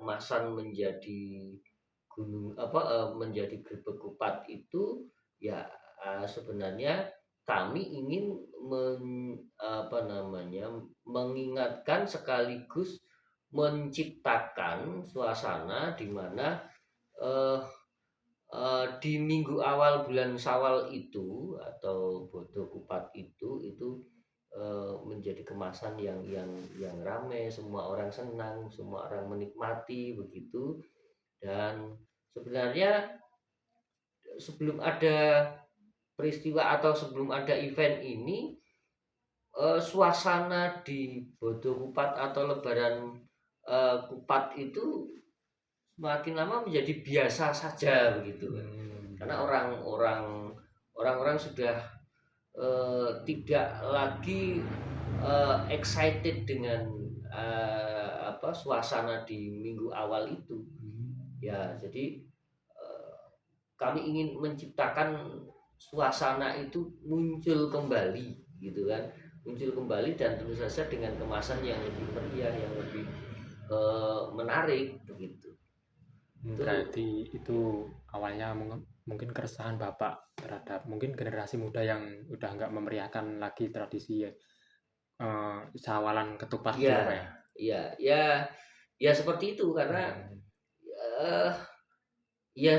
kemasan menjadi menjadi Grebek Kupat itu ya, sebenarnya kami ingin mengingatkan sekaligus menciptakan suasana di mana, eee di minggu awal bulan Syawal itu atau Bodo Kupat itu menjadi kemasan yang ramai, semua orang senang, semua orang menikmati begitu. Dan sebenarnya sebelum ada peristiwa atau sebelum ada event ini, suasana di Bodo Kupat atau Lebaran, Kupat itu semakin lama menjadi biasa saja begitu. Karena orang-orang sudah tidak lagi excited dengan suasana di minggu awal itu. Ya, jadi kami ingin menciptakan suasana itu muncul kembali gitu kan. Muncul kembali dan tentu saja dengan kemasan yang lebih meriah, yang lebih menarik begitu. Berarti itu awalnya mungkin keresahan Bapak terhadap mungkin generasi muda yang udah nggak memeriahkan lagi tradisi sawalan ketupat gitu Ya, Pak ya? ya seperti itu karena uh, ya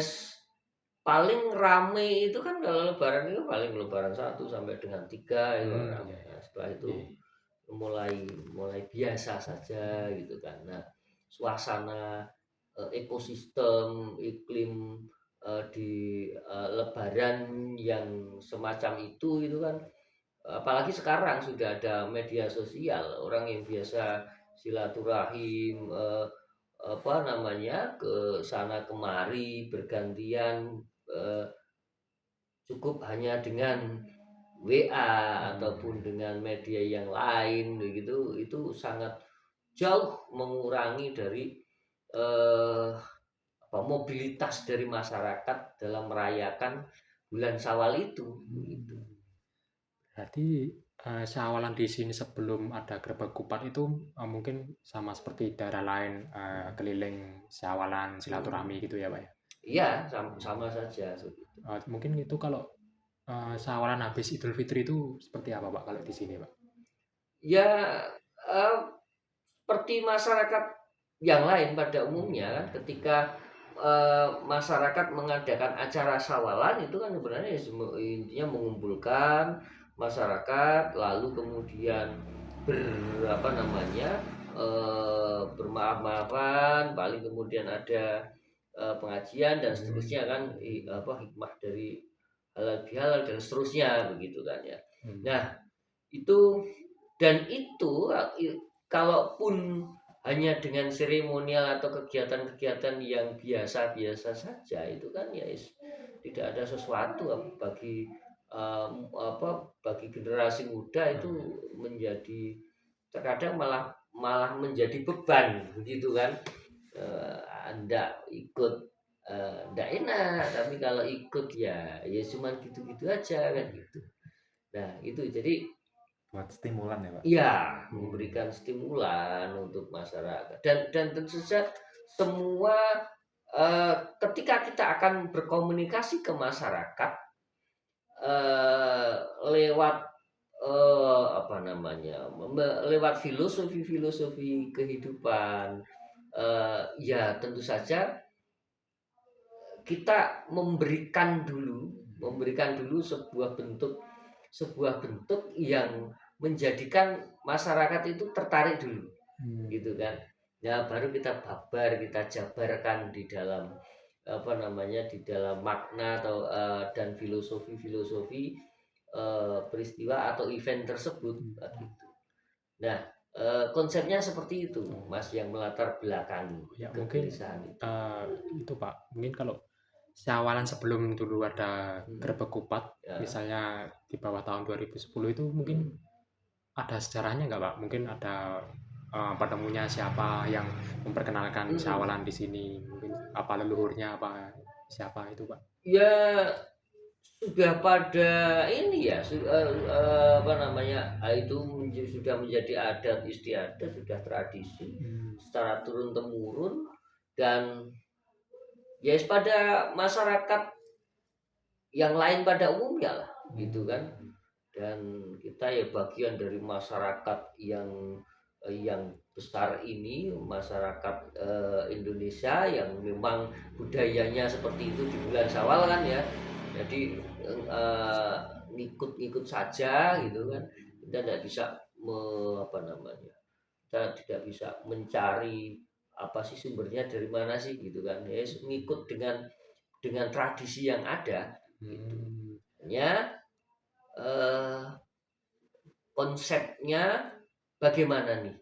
paling rame itu kan kalau Lebaran itu paling Lebaran 1 sampai dengan 3 itu rame. Nah, setelah itu mulai biasa saja gitu kan. Nah, suasana, ekosistem, iklim di Lebaran yang semacam itu kan, apalagi sekarang sudah ada media sosial, orang yang biasa silaturahim ke sana kemari bergantian, cukup hanya dengan WA ataupun dengan media yang lain begitu, itu sangat jauh mengurangi dari mobilitas dari masyarakat dalam merayakan bulan Syawal itu gitu. Berarti sawalan di sini sebelum ada Grebek Kupat itu mungkin sama seperti daerah lain keliling sawalan silaturahmi gitu ya Pak ya? Iya, sama saja. Mungkin itu kalau sawalan habis Idul Fitri itu seperti apa Pak kalau di sini Pak? Ya, eh, seperti masyarakat yang lain pada umumnya kan, ketika masyarakat mengadakan acara sawalan itu kan sebenarnya intinya mengumpulkan masyarakat, lalu kemudian bermaaf-maafan, paling kemudian ada pengajian dan seterusnya kan, hikmah dari halal bihalal dan seterusnya begitu kan ya. Nah, itu kalaupun hanya dengan seremonial atau kegiatan-kegiatan yang biasa-biasa saja, itu kan ya tidak ada sesuatu bagi generasi muda itu menjadi terkadang malah menjadi beban begitu kan. Anda ikut ndak enak, tapi kalau ikut ya cuma gitu-gitu aja kan gitu. Nah itu jadi buat stimulan ya Pak? Iya, memberikan stimulan untuk masyarakat dan tentu saja semua ketika kita akan berkomunikasi ke masyarakat lewat lewat filosofi kehidupan, ya tentu saja kita memberikan dulu sebuah bentuk yang menjadikan masyarakat itu tertarik dulu, gitu kan. Ya baru kita jabarkan di dalam di dalam makna atau dan filosofi peristiwa atau event tersebut gitu. Nah, konsepnya seperti itu Mas, yang melatar belakangi ya mungkin itu Pak, mungkin kalau sawalan sebelum dulu ada Grebek Kupat misalnya di bawah tahun 2010 itu mungkin ada sejarahnya nggak Pak? Mungkin ada penemunya siapa yang memperkenalkan sawalan di sini, mungkin apa leluhurnya apa siapa itu Pak? Ya sudah pada ini ya itu sudah menjadi adat istiadat, sudah tradisi secara turun temurun. dan ya pada masyarakat yang lain pada umumnya lah gitu kan. Dan kita ya bagian dari masyarakat yang besar ini, masyarakat Indonesia yang memang budayanya seperti itu di bulan Syawal kan ya. Jadi ngikut-ngikut saja gitu kan. Kita tidak bisa kita tidak bisa mencari apa sih sumbernya dari mana sih gitu kan. Ya ngikut dengan tradisi yang ada gitu. Ya konsepnya bagaimana nih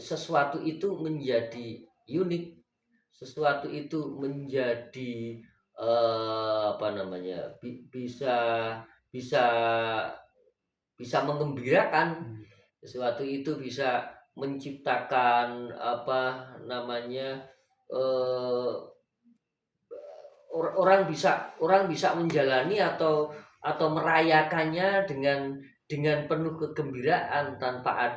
sesuatu itu menjadi unik, sesuatu itu menjadi bisa bisa bisa mengembirakan, sesuatu itu bisa menciptakan orang bisa menjalani atau merayakannya dengan penuh kegembiraan tanpa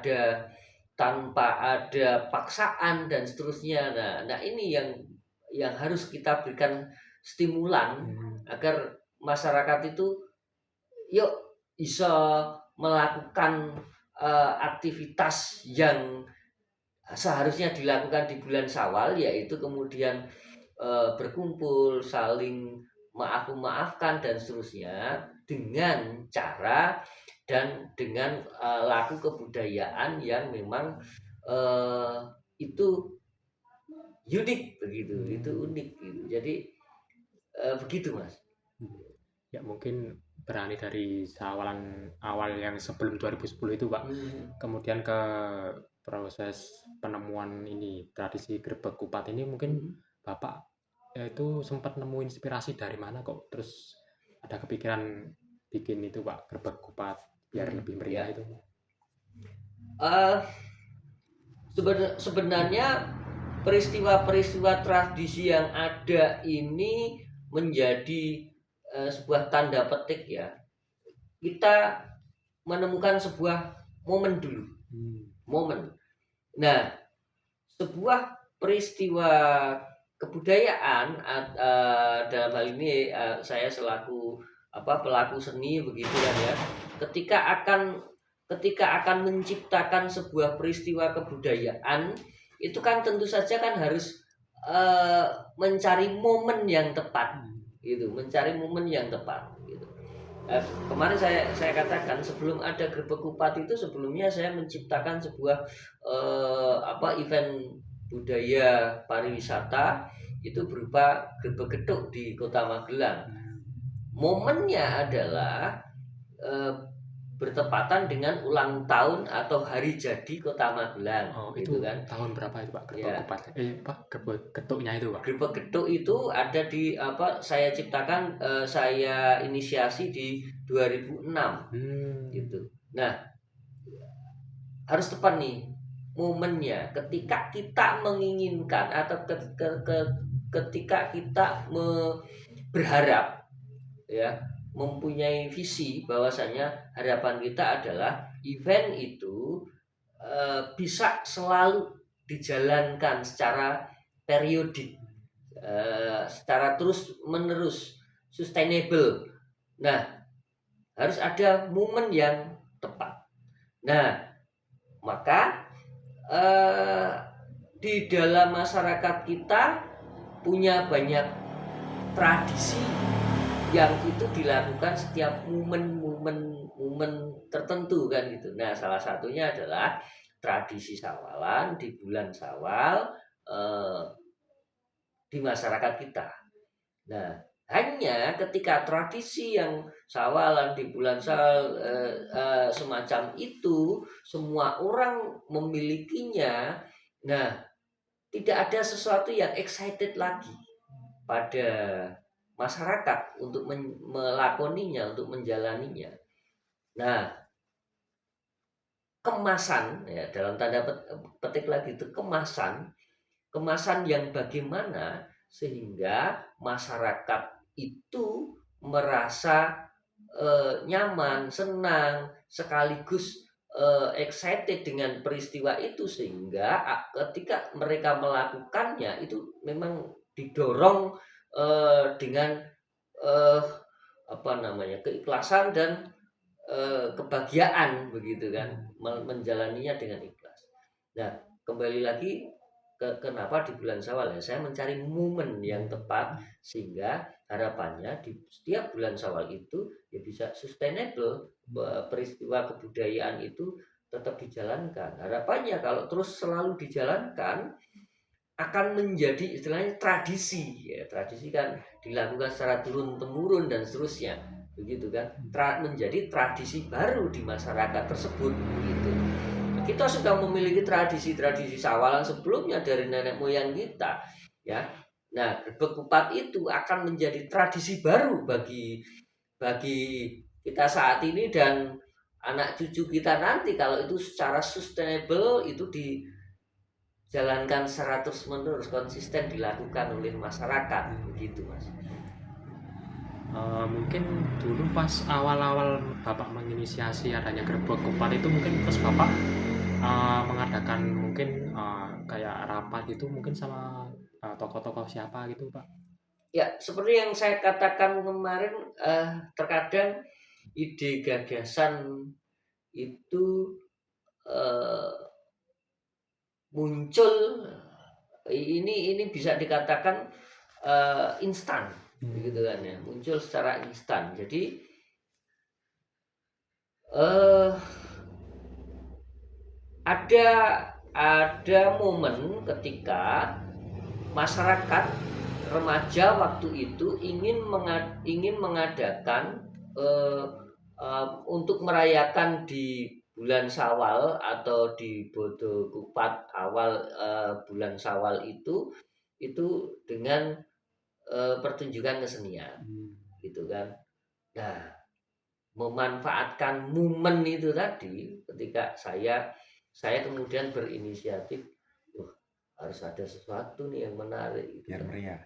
ada paksaan dan seterusnya. Nah ini yang harus kita berikan stimulan agar masyarakat itu yuk bisa melakukan aktivitas yang seharusnya dilakukan di bulan Syawal, yaitu kemudian berkumpul, saling maafkan dan seterusnya dengan cara dan dengan laku kebudayaan yang memang itu unik begitu, itu unik gitu. Jadi begitu Mas. Ya mungkin beralih dari Syawalan awal yang sebelum 2010 itu Pak, kemudian ke proses penemuan ini tradisi Grebek Kupat ini, mungkin Bapak itu sempat nemu inspirasi dari mana kok terus ada kepikiran bikin itu Pak, Grebek Kupat biar lebih meriah itu? Sebenarnya peristiwa-peristiwa tradisi yang ada ini menjadi sebuah tanda petik ya. Kita menemukan sebuah momen dulu. Momen. Nah, sebuah peristiwa kebudayaan dalam hal ini saya selaku pelaku seni begitu kan ya. Ketika akan menciptakan sebuah peristiwa kebudayaan, itu kan tentu saja kan harus mencari momen yang tepat gitu, mencari momen yang tepat gitu. Kemarin saya katakan sebelum ada Grebek Kupat itu sebelumnya saya menciptakan sebuah event budaya pariwisata itu berupa Grebek Geduk di Kota Magelang. Momennya adalah bertepatan dengan ulang tahun atau hari jadi Kota Magelang. Oh, gitu itu kan. tahun berapa itu Pak Grebek Kupat? Grebek Geduknya itu Pak. Grebek Geduk itu ada di saya ciptakan, saya inisiasi di 2006. Gitu. Nah, harus tepat nih momennya ketika kita menginginkan atau ketika kita berharap ya, mempunyai visi bahwasanya harapan kita adalah event itu bisa selalu dijalankan secara periodik, secara terus menerus, sustainable. Nah, harus ada momen yang tepat. Nah, maka di dalam masyarakat kita punya banyak tradisi yang itu dilakukan setiap momen tertentu kan gitu. Nah, salah satunya adalah tradisi Syawalan di bulan Syawal di masyarakat kita. Nah, hanya ketika tradisi yang Syawalan di bulan Syawal semacam itu semua orang memilikinya, nah tidak ada sesuatu yang excited lagi pada masyarakat untuk melakoninya, untuk menjalaninya. Nah, kemasan ya, dalam tanda petik lagi itu kemasan yang bagaimana sehingga masyarakat itu merasa nyaman, senang, sekaligus excited dengan peristiwa itu sehingga ketika mereka melakukannya itu memang didorong dengan keikhlasan dan kebahagiaan begitu kan, menjalaninya dengan ikhlas. Nah, kembali lagi kenapa di bulan Syawal ya, saya mencari momen yang tepat sehingga harapannya di setiap bulan Syawal itu ya bisa sustainable, peristiwa kebudayaan itu tetap dijalankan. Harapannya kalau terus selalu dijalankan akan menjadi istilahnya tradisi ya. Tradisi kan dilakukan secara turun temurun dan seterusnya begitu kan, menjadi tradisi baru di masyarakat tersebut begitu. Kita sudah memiliki tradisi-tradisi Syawalan sebelumnya dari nenek moyang kita ya. Nah, Grebeg Kupat itu akan menjadi tradisi baru bagi kita saat ini dan anak cucu kita nanti kalau itu secara sustainable itu dijalankan 100 menerus konsisten dilakukan oleh masyarakat begitu Mas. Mungkin dulu pas awal-awal Bapak menginisiasi adanya Grebeg Kupat itu mungkin terus Bapak mengadakan mungkin kayak rapat itu mungkin sama tokoh-tokoh siapa gitu Pak? Ya, seperti yang saya katakan kemarin, terkadang ide gagasan itu muncul ini bisa dikatakan instan begitu kan ya, muncul secara instan. Jadi ada momen ketika masyarakat remaja waktu itu ingin mengadakan untuk merayakan di bulan Syawal atau di Bodo Kupat awal bulan Syawal itu dengan pertunjukan kesenian gitu kan. Nah, memanfaatkan momen itu tadi ketika saya kemudian berinisiatif, harus ada sesuatu nih yang menarik gitu,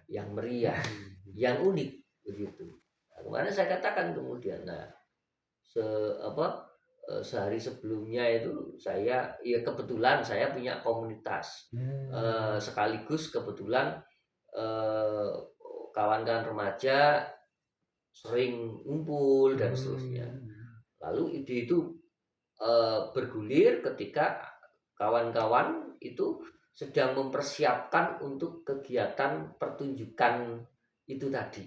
yang meriah, yang unik begitu. Nah, kemarin saya katakan kemudian, sehari sebelumnya itu saya kebetulan saya punya komunitas, sekaligus kebetulan kawan-kawan remaja sering ngumpul dan seterusnya. Lalu ide itu bergulir ketika kawan-kawan itu sedang mempersiapkan untuk kegiatan pertunjukan itu tadi.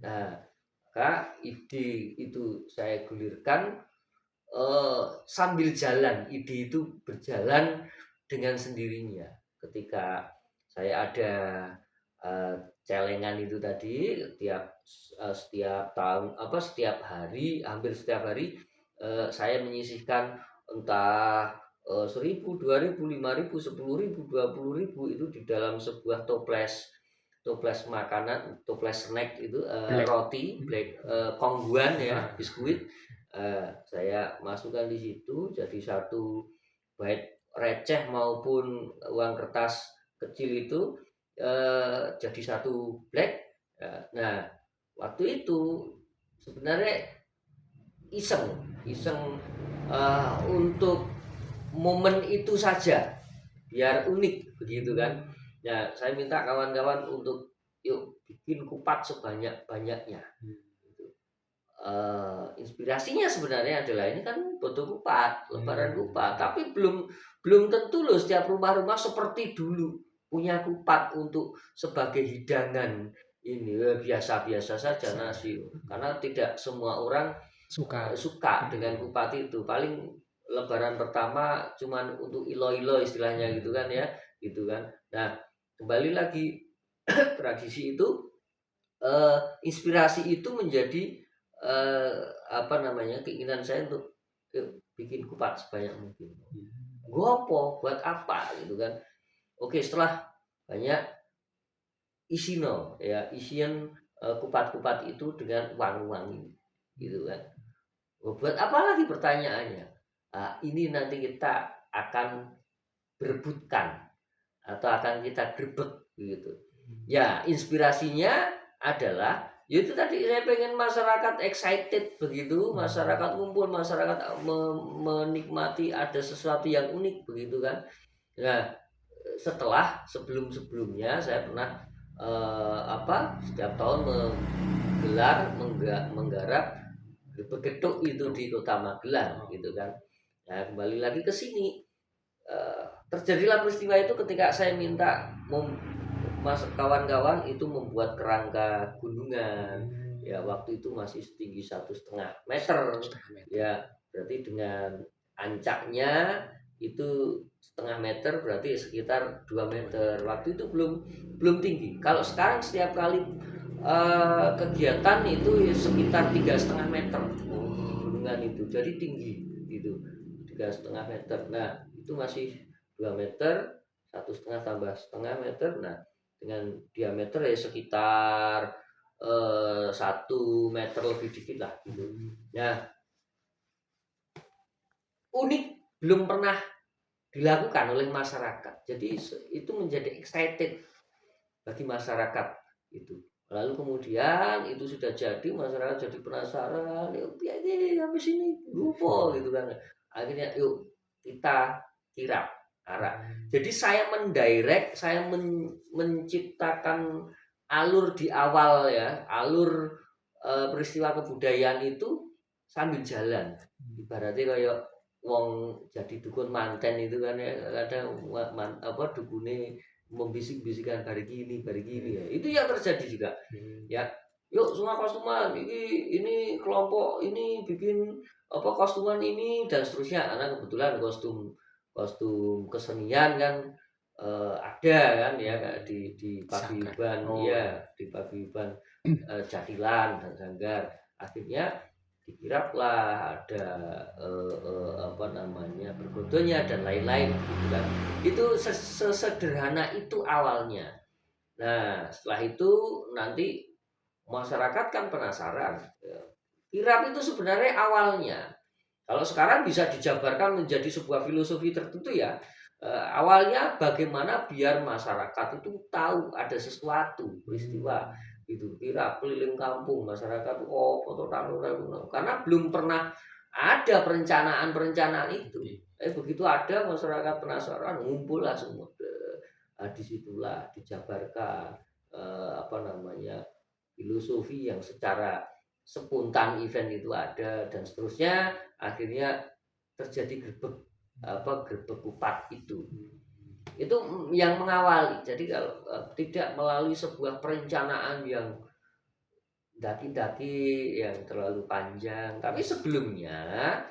Nah, maka ide itu saya gulirkan sambil jalan. Ide itu berjalan dengan sendirinya. Ketika saya ada celengan itu tadi, setiap tahun setiap hari, hampir setiap hari saya menyisihkan entah 1.000, 2.000, 5.000, 10.000, 20.000 itu di dalam sebuah toples makanan, toples snack itu roti black, kongguan ya, biskuit. Saya masukkan di situ jadi satu, baik receh maupun uang kertas kecil itu jadi satu black. Nah, waktu itu sebenarnya iseng untuk momen itu saja biar unik begitu kan. Nah, saya minta kawan-kawan untuk yuk bikin kupat sebanyak-banyaknya. Inspirasinya sebenarnya adalah ini kan Bodo Kupat, lebaran kupat, tapi belum tentu loh setiap rumah-rumah seperti dulu punya kupat untuk sebagai hidangan. Ini biasa-biasa saja nasi, karena tidak semua orang suka dengan kupat itu. Paling lebaran pertama cuman untuk ilo-ilo istilahnya gitu kan ya, gitu kan. Nah, kembali lagi tradisi itu, inspirasi itu menjadi keinginan saya untuk bikin kupat sebanyak mungkin. Gopo buat apa gitu kan. Oke, setelah banyak isian kupat-kupat itu dengan wangi-wangi gitu kan. Buat apa lagi pertanyaannya? Ini nanti kita akan berebutkan atau akan kita grebek gitu. Ya, inspirasinya adalah Ya itu tadi saya pengen masyarakat excited begitu, masyarakat kumpul, masyarakat menikmati ada sesuatu yang unik begitu kan. Nah, sebelum-sebelumnya saya pernah setiap tahun menggarap gedung itu di Kota Magelang gitu kan. Nah, kembali lagi ke sini, terjadilah peristiwa itu ketika saya minta kawan-kawan itu membuat kerangka gunungan. Ya waktu itu masih setinggi 1,5 meter. Ya berarti dengan ancaknya itu 0,5 meter berarti sekitar 2 meter. Waktu itu belum tinggi. Kalau sekarang setiap kali kegiatan itu sekitar 3,5 meter gunungan itu, jadi tinggi gitu, 3,5 meter. Nah itu masih 2 meter, 1,5 tambah 0,5 meter. Nah dengan diameter ya sekitar 1 meter lebih dikit lah gitu. Nah unik, belum pernah dilakukan oleh masyarakat, jadi itu menjadi excited bagi masyarakat itu. Lalu kemudian itu sudah jadi, masyarakat jadi penasaran, yuk ini habis ini lupa gitu kan. Akhirnya yuk kita kirap arah. Jadi saya mendirect, saya menciptakan alur di awal ya, alur peristiwa kebudayaan itu sambil jalan. Ibaratnya kayak wong jadi dukun manten itu kan ya, ada dukune membisik-bisikan hari gini ya. Itu yang terjadi juga. Ya, yuk semua kostuman ini kelompok ini bikin kostuman ini dan seterusnya. Karena kebetulan kostum kesenian kan ada kan ya di paguyuban. Iya, di paguyuban Jatilan dan Sanggar. Akhirnya dikiraplah ada bergodonya dan lain-lain gitu kan. Itu sesederhana itu awalnya. Nah setelah itu nanti masyarakat kan penasaran, kirap itu sebenarnya awalnya, kalau sekarang bisa dijabarkan menjadi sebuah filosofi tertentu ya. Awalnya bagaimana biar masyarakat itu tahu ada sesuatu peristiwa itu, kirap keliling kampung masyarakat karena belum pernah ada perencanaan itu. Begitu ada masyarakat penasaran, ngumpul lah semua. Disitulah dijabarkan filosofi yang secara spontan event itu ada dan seterusnya. Akhirnya terjadi gerbek kupat itu yang mengawali. Jadi kalau tidak melalui sebuah perencanaan yang daki-daki yang terlalu panjang, tapi sebelumnya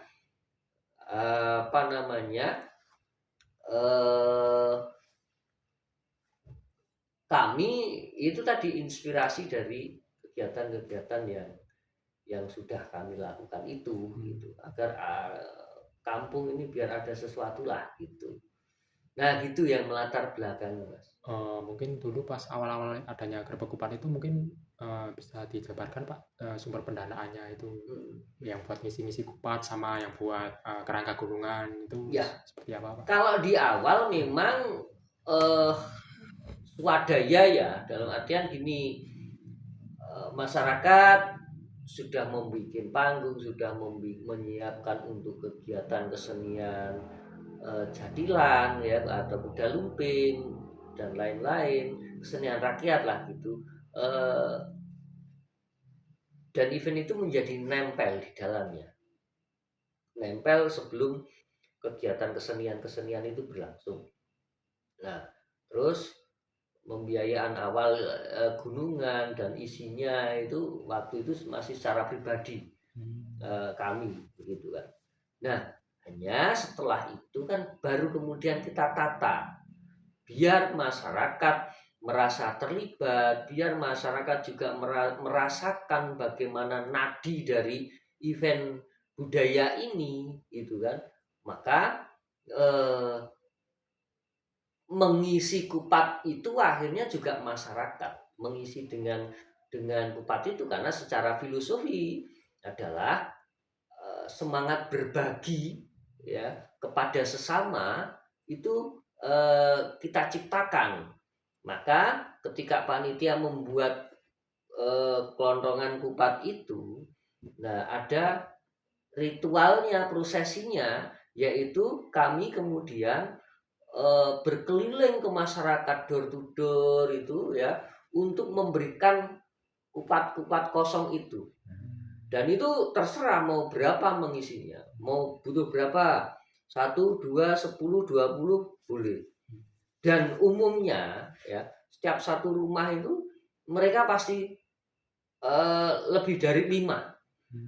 kami itu tadi inspirasi dari kegiatan-kegiatan yang sudah kami lakukan itu gitu, agar kampung ini biar ada sesuatu lah gitu. Nah gitu yang melatar belakangnya Mas. Mungkin dulu pas awal-awal adanya gerbek kupat itu mungkin bisa dijabarkan Pak, sumber pendanaannya itu yang buat ngisi-ngisi kupat sama yang buat kerangka gunungan itu ya, seperti apa Pak? Kalau di awal memang swadaya ya, dalam artian gini, masyarakat sudah membuat panggung, sudah menyiapkan untuk kegiatan kesenian Jatilan ya, atau kuda lumping dan lain-lain, kesenian rakyat lah gitu. Dan event itu menjadi nempel di dalamnya, nempel sebelum kegiatan kesenian itu berlangsung. Nah terus pembiayaan awal gunungan dan isinya itu waktu itu masih secara pribadi kami begitu kan. Nah hanya setelah itu kan baru kemudian kita tata biar masyarakat merasa terlibat, biar masyarakat juga merasakan bagaimana nadi dari event budaya ini gitu kan. Maka mengisi kupat itu akhirnya juga masyarakat mengisi dengan kupat itu, karena secara filosofi adalah semangat berbagi ya kepada sesama itu kita ciptakan. Maka ketika panitia membuat kelontongan kupat itu, nah ada ritualnya, prosesinya, yaitu kami kemudian berkeliling ke masyarakat door to door itu ya untuk memberikan kupat-kupat kosong itu. Dan itu terserah mau berapa mengisinya, mau butuh berapa, 1, 2, 10, 20 boleh. Dan umumnya ya setiap satu rumah itu mereka pasti lebih dari 5.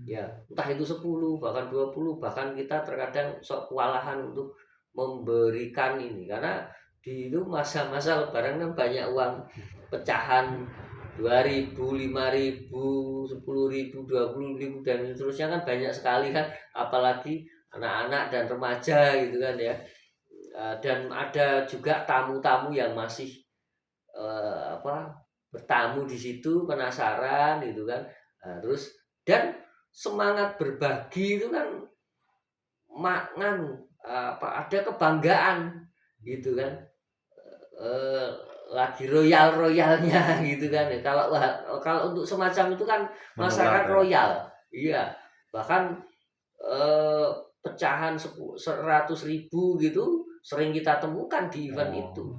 Ya, entah itu 10, bahkan 20, bahkan kita terkadang sok kewalahan untuk memberikan ini karena di itu masa-masa lebaran kan banyak uang pecahan 2.000, 5.000, 10.000, 20.000 dan seterusnya kan banyak sekali kan, apalagi anak-anak dan remaja gitu kan ya. Dan ada juga tamu-tamu yang masih bertamu di situ penasaran gitu kan. Terus dan semangat berbagi itu kan ada kebanggaan gitu kan, lagi royalnya gitu kan. Kalau untuk semacam itu kan masyarakat royal, iya, bahkan pecahan 100.000 gitu sering kita temukan di event itu.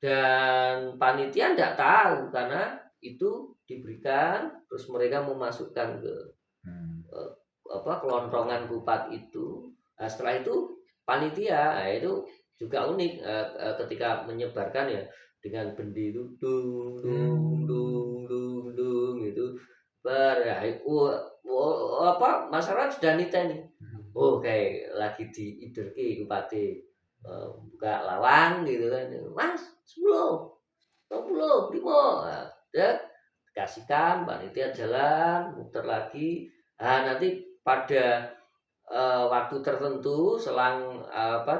Dan panitia tidak tahu karena itu diberikan terus mereka memasukkan ke kelontongan kupat itu. Nah, setelah itu panitia itu juga unik ketika menyebarkan ya dengan bendi itu dung dung dung dung dung gitu masyarakat sudah niteni kayak lagi di iderki kupate buka lawang gitu kan, Mas 10 20 5 ya kasihkan panitia jalan muter lagi. Nanti pada waktu tertentu selang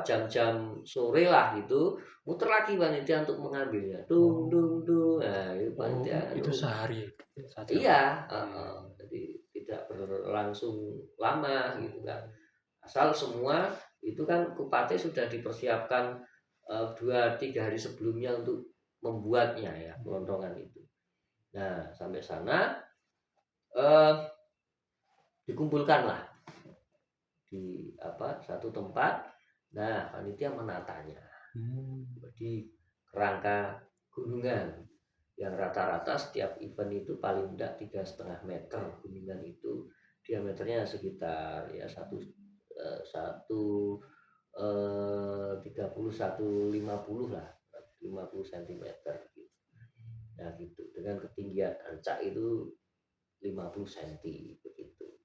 jam-jam sore lah gitu muter lagi panitia untuk mengambilnya dung dung dung. Itu panitia itu sehari saja. Iya, jadi tidak berlangsung lama gitu kan, asal semua itu kan kupate sudah dipersiapkan 2-3 hari sebelumnya untuk membuatnya ya kelontongan itu. Nah sampai sana dikumpulkanlah di satu tempat. Nah panitia menatanya di kerangka gunungan yang rata-rata setiap event itu paling tidak 3,5 meter gunungan itu, diameternya sekitar ya 130 150 lah, 50 cm gitu. Nah gitu, dengan ketinggian ancak itu 50 cm begitu.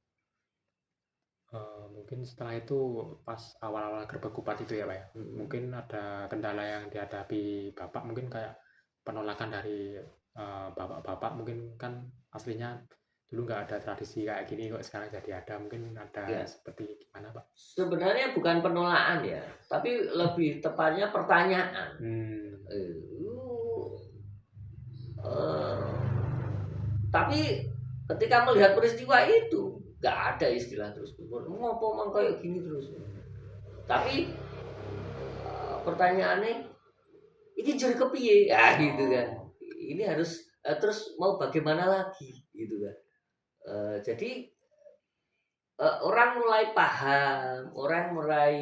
Mungkin setelah itu pas awal-awal gerbek kupat itu ya Pak ya, mungkin ada kendala yang dihadapi Bapak, mungkin kayak penolakan dari bapak-bapak, mungkin kan aslinya dulu nggak ada tradisi kayak gini kok sekarang jadi ada, mungkin ada ya. Seperti gimana Pak? Sebenarnya bukan penolakan ya, tapi lebih tepatnya pertanyaan. Tapi ketika melihat peristiwa itu nggak ada istilah terus ngopo mang kayak gini terus. Tapi pertanyaannya ini jadi kepiye ya gitu kan. Ini harus terus mau bagaimana lagi gitu kan. Jadi orang mulai paham, orang mulai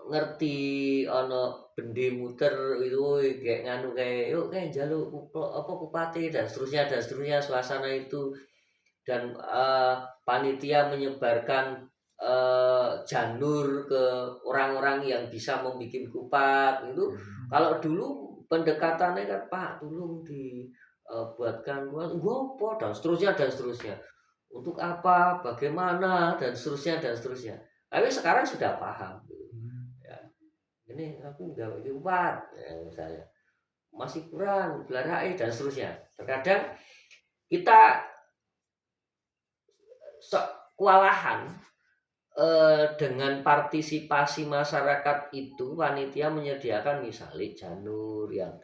ngerti ono bendi muter itu kayak nganu kayak yuk kayak jaluk kupate dan seterusnya suasana itu. Dan panitia menyebarkan janur ke orang-orang yang bisa membuat kupat itu. Kalau dulu pendekatannya kan Pak tolong dibuatkan kupat gopo dan seterusnya untuk apa bagaimana dan seterusnya. Tapi sekarang sudah paham ya, ini aku nggak kupat ya, misalnya masih kurang belarai dan seterusnya. Terkadang kita kewalahan dengan partisipasi masyarakat itu. Panitia menyediakan misalnya janur yang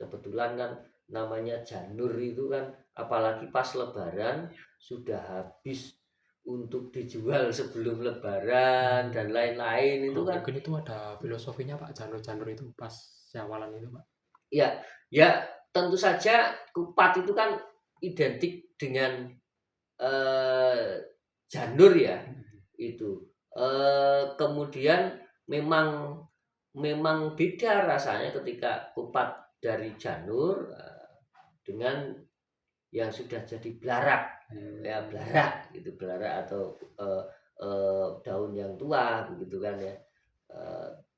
kebetulan kan namanya janur itu kan apalagi pas lebaran sudah habis untuk dijual sebelum lebaran dan lain-lain itu kan. Mungkin itu ada filosofinya Pak, janur-janur itu pas syawalan itu Pak. Ya tentu saja kupat itu kan identik dengan janur ya itu. Kemudian memang beda rasanya ketika kupat dari janur dengan yang sudah jadi belarak, ya belarak gitu, belarak atau daun yang tua begitu kan ya.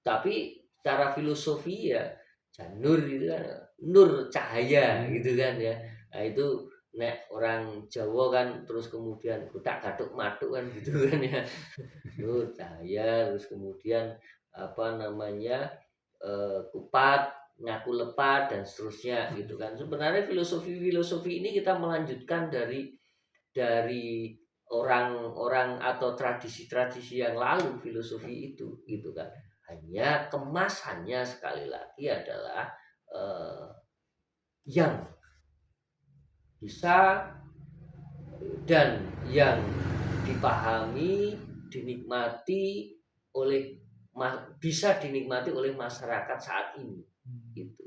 Tapi secara filosofi ya janur itu kan nur cahaya gitu kan ya. Nah itu nek orang Jawa kan terus kemudian kutak gatuk matuk kan gitu kan ya. Nur cahaya, terus kemudian apa namanya kupat ngaku lepat dan seterusnya gitu kan. Sebenarnya filosofi ini kita melanjutkan dari orang-orang atau tradisi-tradisi yang lalu filosofi itu gitu kan. Hanya kemasannya sekali lagi adalah yang bisa dan yang dipahami, dinikmati oleh bisa dinikmati oleh masyarakat saat ini gitu.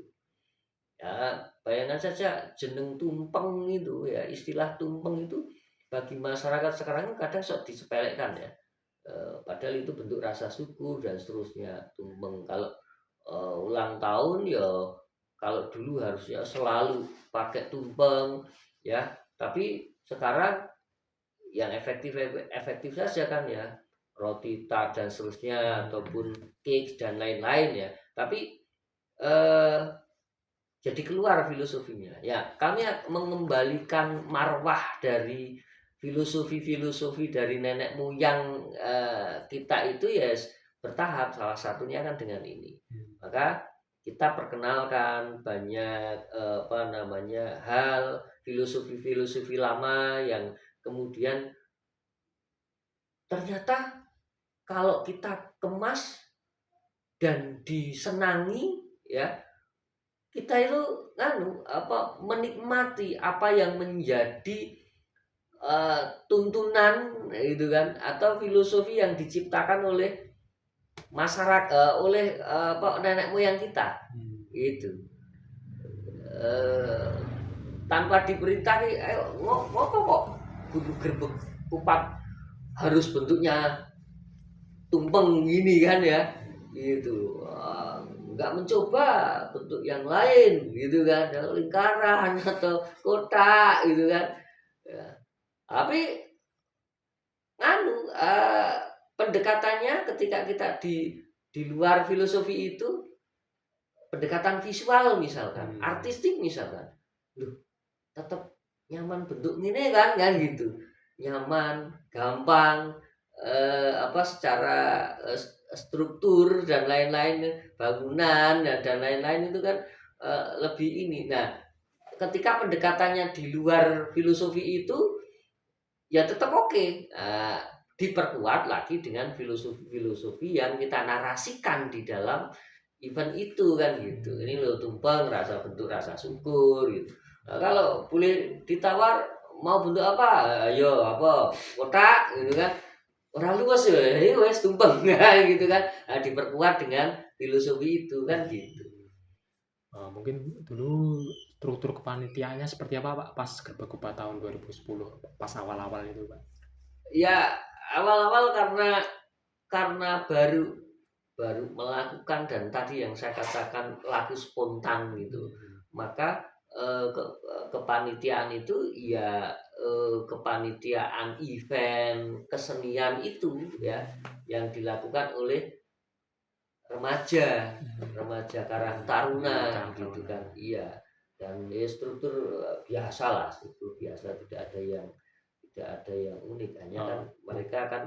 Ya, bayangkan saja jeneng tumpeng itu ya, istilah tumpeng itu bagi masyarakat sekarang kadang sok disepelekan ya. Padahal itu bentuk rasa syukur dan seterusnya. Tumpeng kalau ulang tahun ya kalau dulu harusnya selalu pakai tumpeng ya, tapi sekarang yang efektif saja kan ya, roti tart dan seterusnya ataupun cake dan lain-lain ya. Tapi jadi keluar filosofinya ya, kami mengembalikan marwah dari filosofi dari nenek moyang kita itu ya bertahap, salah satunya kan dengan ini. Maka kita perkenalkan banyak hal filosofi lama yang kemudian ternyata kalau kita kemas dan disenangi ya, kita itu menikmati apa yang menjadi tuntunan gitu kan, atau filosofi yang diciptakan oleh masyarakat, oleh nenek moyang kita itu. Tanpa diperintah nih, ayo ngopo kok kudu gerbek kupat harus bentuknya tumpeng gini kan ya gitu. Nggak mencoba bentuk yang lain gitu kan, lingkaran atau kotak gitu kan ya. Tapi pendekatannya ketika kita di luar filosofi itu, pendekatan visual misalkan, artistik misalkan, tetap nyaman bentuk ini kan gitu, nyaman, gampang, secara struktur dan lain-lain, bangunan dan lain-lain itu kan lebih ini. Nah, ketika pendekatannya di luar filosofi itu ya tetap oke. Diperkuat lagi dengan filosofi yang kita narasikan di dalam event itu kan gitu. Ini loh tumpeng, rasa bentuk rasa syukur gitu. Nah, kalau boleh ditawar mau bentuk apa? Ayo apa? Kotak gitu kan. Orang luas ya, wes tumpeng gitu kan. Nah, diperkuat dengan filosofi itu kan gitu. Mungkin dulu struktur kepanitiaannya seperti apa Pak pas Gerbek Kupat tahun 2010 pas awal-awal itu Pak? Ya awal-awal karena baru melakukan dan tadi yang saya katakan laku spontan gitu, maka kepanitiaan itu ya kepanitiaan event kesenian itu ya yang dilakukan oleh remaja Karang Taruna gitu kan. Iya, dan struktur biasa lah, struktur biasa, tidak ada yang unik, hanya kan mereka kan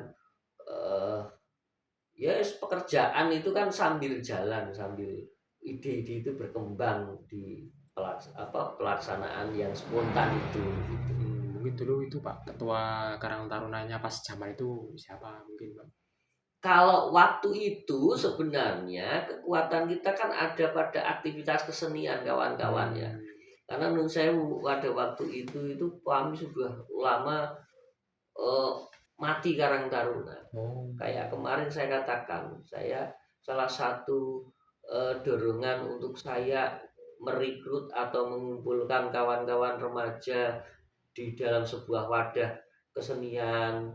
pekerjaan itu kan sambil jalan, sambil ide-ide itu berkembang di pelaksanaan yang spontan itu gitu. Mungkin dulu itu Pak ketua Karang Tarunanya pas zaman itu siapa mungkin Pak? Kalau waktu itu sebenarnya kekuatan kita kan ada pada aktivitas kesenian kawan-kawan ya. Karena menurut saya pada waktu itu kami sudah lama mati Karang Taruna. Kayak kemarin saya katakan, saya salah satu dorongan untuk saya merekrut atau mengumpulkan kawan-kawan remaja di dalam sebuah wadah kesenian,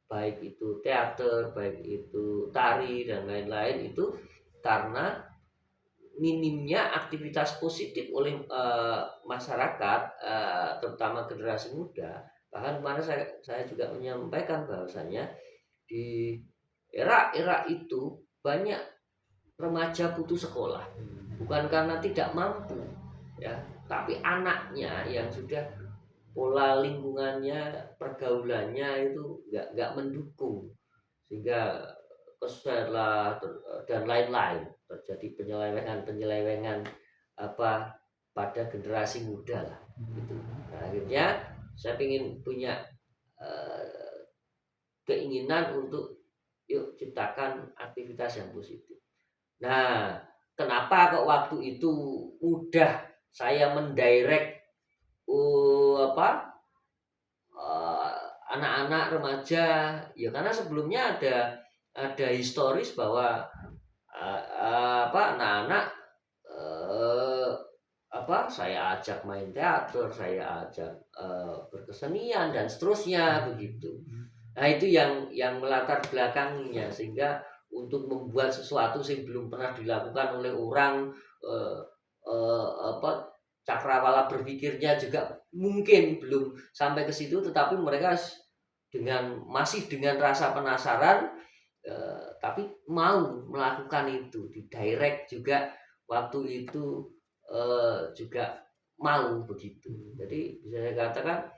baik itu teater, baik itu tari dan lain-lain, itu karena minimnya aktivitas positif oleh masyarakat, terutama generasi muda. Bahkan kemarin saya juga menyampaikan bahwasanya di era itu banyak remaja putus sekolah bukan karena tidak mampu, ya, tapi anaknya yang sudah pola lingkungannya, pergaulannya itu nggak mendukung, sehingga keselah dan lain-lain, terjadi penyelewengan apa pada generasi muda lah gitu. Nah, akhirnya saya ingin punya keinginan untuk yuk ciptakan aktivitas yang positif. Nah, kenapa kok waktu itu udah saya mendirect anak-anak remaja, ya karena sebelumnya ada historis bahwa anak-anak saya ajak main teater, saya ajak berkesenian dan seterusnya begitu. Nah, itu yang melatar belakangnya, sehingga untuk membuat sesuatu yang belum pernah dilakukan oleh orang, cakrawala berpikirnya juga mungkin belum sampai ke situ, tetapi mereka masih dengan rasa penasaran, tapi mau melakukan itu, didirect juga waktu itu juga mau begitu. Jadi bisa saya katakan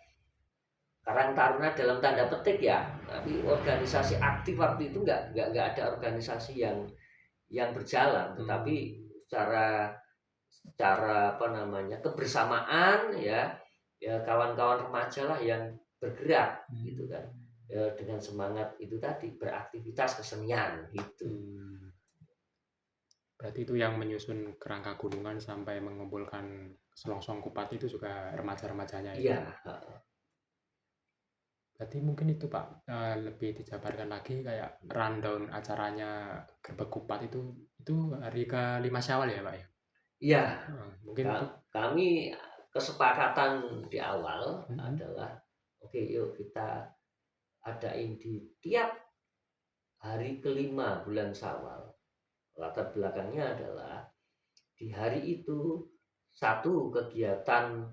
Karang Taruna dalam tanda petik ya, tapi organisasi aktif waktu itu nggak ada organisasi yang berjalan, tetapi secara kebersamaan ya kawan-kawan remaja lah yang bergerak gitu kan, ya, dengan semangat itu tadi, beraktivitas kesenian gitu. Berarti itu yang menyusun kerangka gunungan sampai mengumpulkan Selongsong Kupat itu juga remaja-remajanya ya? Iya. Berarti mungkin itu Pak, lebih dijabarkan lagi kayak rundown acaranya Gerbek Kupat itu hari ke-5 Syawal ya Pak ya? Iya. Mungkin kami kesepakatan di awal adalah oke, yuk kita adain di tiap hari ke-5 bulan Syawal. Latar belakangnya adalah di hari itu satu kegiatan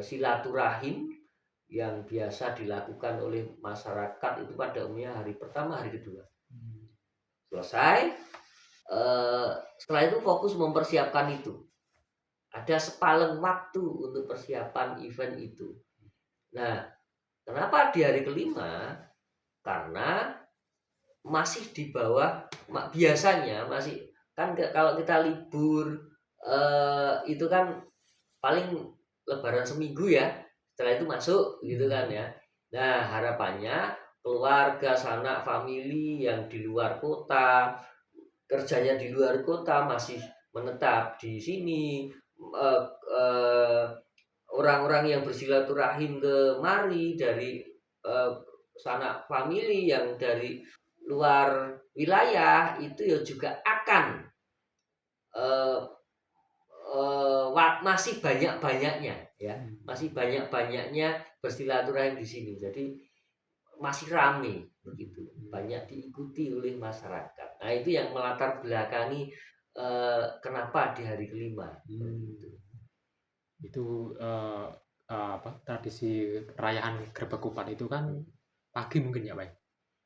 silaturahim yang biasa dilakukan oleh masyarakat itu pada umumnya hari pertama, hari kedua. Selesai. Setelah itu fokus mempersiapkan itu. Ada sepaleng waktu untuk persiapan event itu. Nah, kenapa di hari kelima? Karena masih di bawah, biasanya masih kan kalau kita libur itu kan paling lebaran seminggu ya, setelah itu masuk gitu kan ya. Nah, harapannya keluarga, sanak famili yang di luar kota, kerjanya di luar kota masih menetap di sini, orang-orang yang bersilaturahim kemari dari sanak famili yang dari luar wilayah itu ya juga akan masih banyak-banyaknya ya, masih banyak-banyaknya bersilaturahim di sini. Jadi masih ramai begitu, banyak diikuti oleh masyarakat. Nah, itu yang melatar belakangi kenapa di hari kelima. Itu tradisi perayaan Gerbek Kupat itu kan pagi mungkin ya Pak?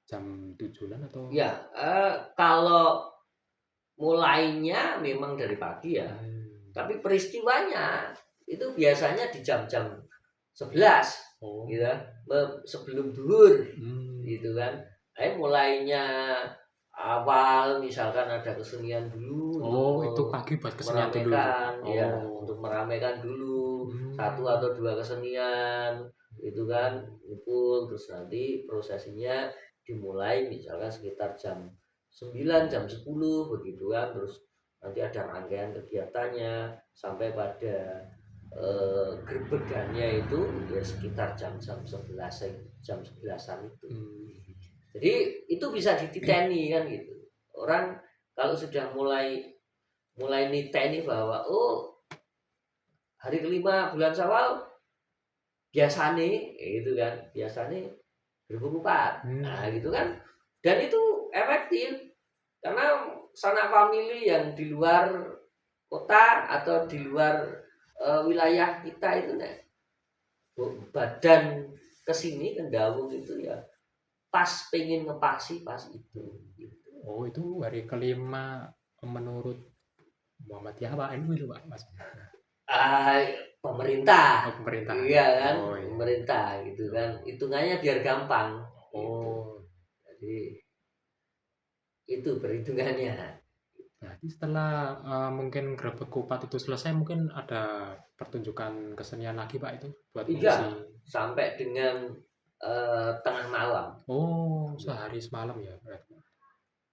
Jam 7-an atau? Ya, kalau mulainya memang dari pagi ya. Tapi peristiwanya itu biasanya di jam-jam 11 gitu, sebelum duhur gitu kan. Mulainya awal misalkan ada kesenian dulu. Itu pagi buat kesenian dulu. Ya, untuk meramaikan dulu 1 atau 2 kesenian itu kan, kumpul, terus nanti prosesinya dimulai misalkan sekitar jam 9, jam 10 begitu kan, terus nanti ada rangkaian kegiatannya sampai pada gerbegannya itu ya sekitar jam 11-an itu. Jadi itu bisa dititeni kan gitu. Orang kalau sudah mulai niteni bahwa hari kelima bulan Syawal biasane gitu kan, biasane berbuka. Nah, gitu kan. Dan itu efektif karena sanak famili yang di luar kota atau di luar wilayah kita itu badan kesini ke Ndawung itu ya pas pengen ngepasi pas itu gitu. Oh, itu hari kelima menurut Muhammadiyah apa NU itu Pak Mas? Pemerintah. Oh, pemerintah. Iya kan, Oh, iya. pemerintah gitu kan. Hitungannya biar gampang. Gitu. Oh, Jadi itu perhitungannya. berarti setelah mungkin Grebek Kupat itu selesai mungkin ada pertunjukan kesenian lagi Pak itu buat Iya, mengisi. sampai dengan tengah malam. Oh, sehari semalam ya berarti.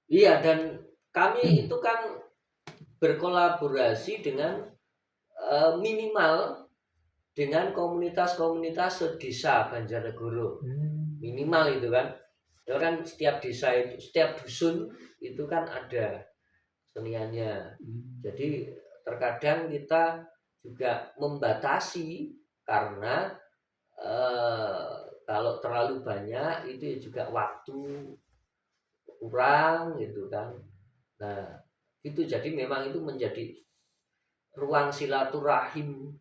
Iya, dan kami itu kan berkolaborasi dengan minimal dengan komunitas-komunitas sedesa Banjarnegara. Minimal itu kan. Itu kan setiap desa itu, setiap dusun itu kan ada keseniannya. Jadi terkadang kita juga membatasi karena kalau terlalu banyak itu juga waktu kurang gitu kan. Nah, itu jadi memang itu menjadi ruang silaturahim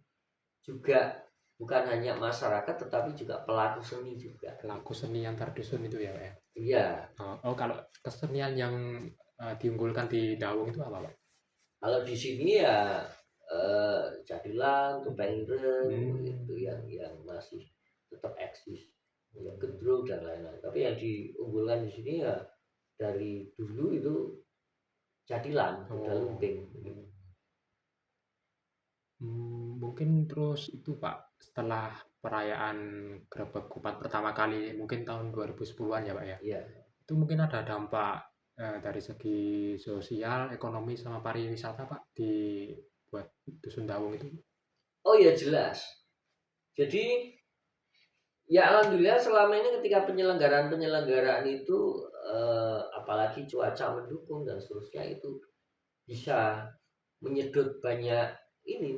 juga, bukan hanya masyarakat tetapi juga pelaku seni juga. Pelaku seni antar dusun itu ya Pak ya? Iya. Oh, kalau kesenian yang diunggulkan di Dawung itu apa Pak? Kalau di sini ya jadilan, topeng ireng itu yang masih tetap eksis, yang gendro dan lain-lain. Tapi yang diunggulkan di sini ya dari dulu itu jadilan, kuda lumping. Mungkin terus itu Pak, setelah perayaan Grebek Kupat pertama kali mungkin tahun 2010-an ya Pak ya? Iya. Itu mungkin ada dampak dari segi sosial, ekonomi sama pariwisata Pak di buat dusun Dawung itu? Oh ya jelas. Jadi ya alhamdulillah selama ini ketika penyelenggaraan itu apalagi cuaca mendukung dan seterusnya itu bisa menyedot banyak ini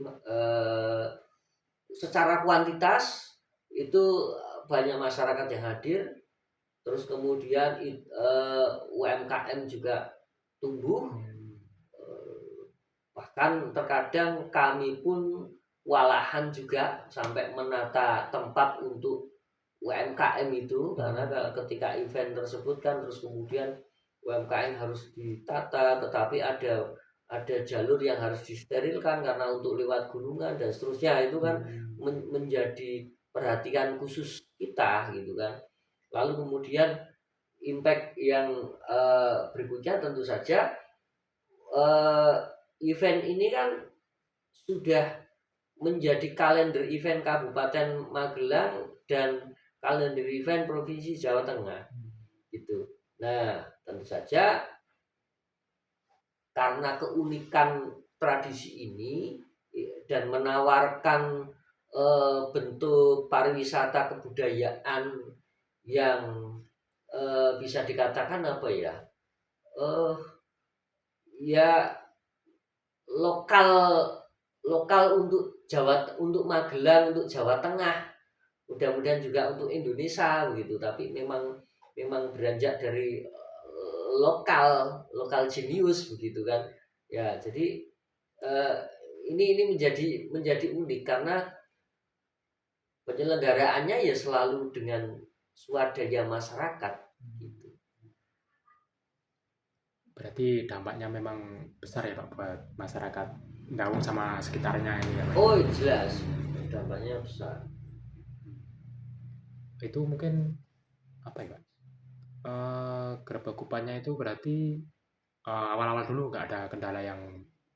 secara kuantitas itu banyak masyarakat yang hadir, terus kemudian UMKM juga tumbuh, bahkan terkadang kami pun walahan juga sampai menata tempat untuk UMKM itu, karena ketika event tersebut kan terus kemudian UMKM harus ditata, tetapi ada jalur yang harus disterilkan karena untuk lewat gunungan dan seterusnya, itu kan menjadi perhatian khusus kita gitu kan. Lalu kemudian impact yang berikutnya tentu saja event ini kan sudah menjadi kalender event Kabupaten Magelang dan kalender event Provinsi Jawa Tengah gitu. Nah, tentu saja karena keunikan tradisi ini dan menawarkan bentuk pariwisata kebudayaan yang bisa dikatakan apa ya, ya lokal untuk Magelang, untuk Jawa Tengah, mudah-mudahan juga untuk Indonesia begitu. Tapi memang beranjak dari lokal jenius begitu kan ya. Jadi ini menjadi unik karena penyelenggaraannya ya selalu dengan swadaya masyarakat gitu. Berarti dampaknya memang besar ya Pak buat masyarakat Dawung sama sekitarnya ini ya Pak? Oh jelas dampaknya besar. Itu mungkin apa ya Pak? Grebek Kupatnya itu berarti awal-awal dulu nggak ada kendala yang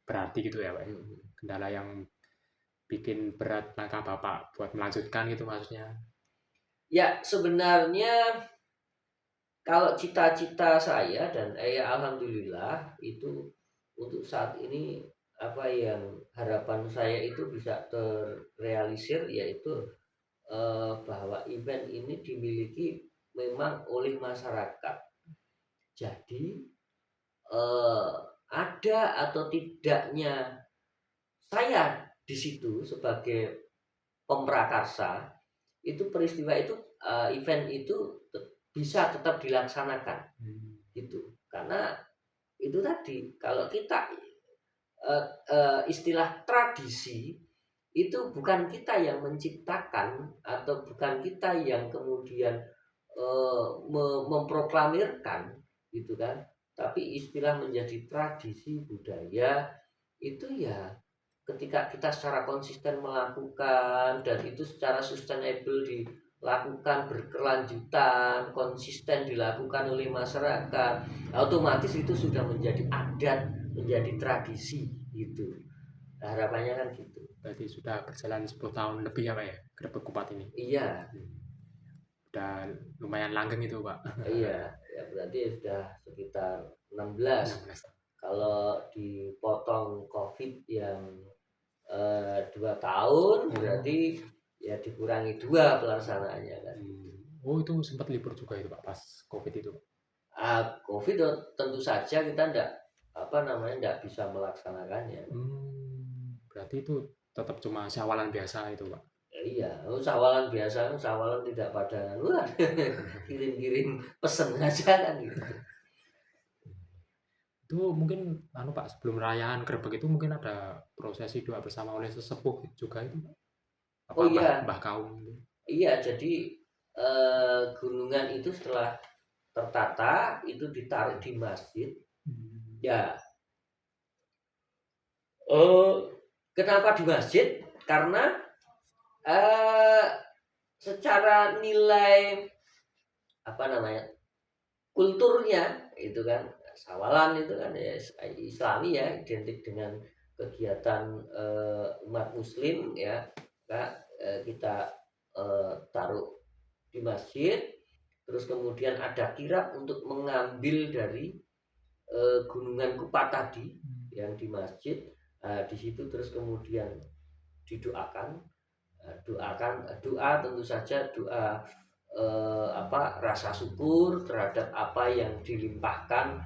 berarti gitu ya Pak? Kendala yang bikin berat langkah Bapak buat melanjutkan gitu maksudnya? Ya sebenarnya kalau cita-cita saya dan alhamdulillah itu untuk saat ini apa yang harapan saya itu bisa terrealisir, yaitu bahwa event ini dimiliki memang oleh masyarakat. Jadi ada atau tidaknya saya di situ sebagai pemprakarsa, itu peristiwa itu, event itu bisa tetap dilaksanakan gitu. Karena itu tadi, kalau kita istilah tradisi itu bukan kita yang menciptakan atau bukan kita yang kemudian memproklamirkan gitu kan, tapi istilah menjadi tradisi budaya itu ya ketika kita secara konsisten melakukan dan itu secara sustainable dilakukan berkelanjutan, konsisten dilakukan oleh masyarakat, otomatis itu sudah menjadi adat, menjadi tradisi gitu. Nah, harapannya kan gitu. Berarti sudah berjalan 10 tahun lebih ya Pak ya, Grebek Kupat ini. Iya. Dan lumayan langgeng itu Pak. Iya, ya berarti sudah sekitar 16. Kalau dipotong COVID yang 2 tahun berarti ya dikurangi 2 pelaksanaannya kan. Oh itu sempat libur juga itu Pak pas COVID itu. COVID tentu saja kita enggak bisa melaksanakannya. Berarti itu tetap cuma syawalan biasa itu Pak. Iya, syawalan biasa, syawalan tidak pada kirim-kirim pesen aja kan gitu. Itu mungkin Pak sebelum rayaan Grebek itu mungkin ada prosesi doa bersama oleh sesepuh juga itu Pak. Apa iya. Mbah Kaum itu. Iya, jadi gunungan itu setelah tertata itu ditaruh di masjid. Ya. Kenapa di masjid? Karena secara nilai kulturnya itu kan syawalan itu kan ya Islami ya, identik dengan kegiatan umat muslim ya. Kita taruh di masjid, terus kemudian ada kirap untuk mengambil dari gunungan Kupat tadi yang di masjid. Di situ terus kemudian didoakan, doa tentu saja doa rasa syukur terhadap apa yang dilimpahkan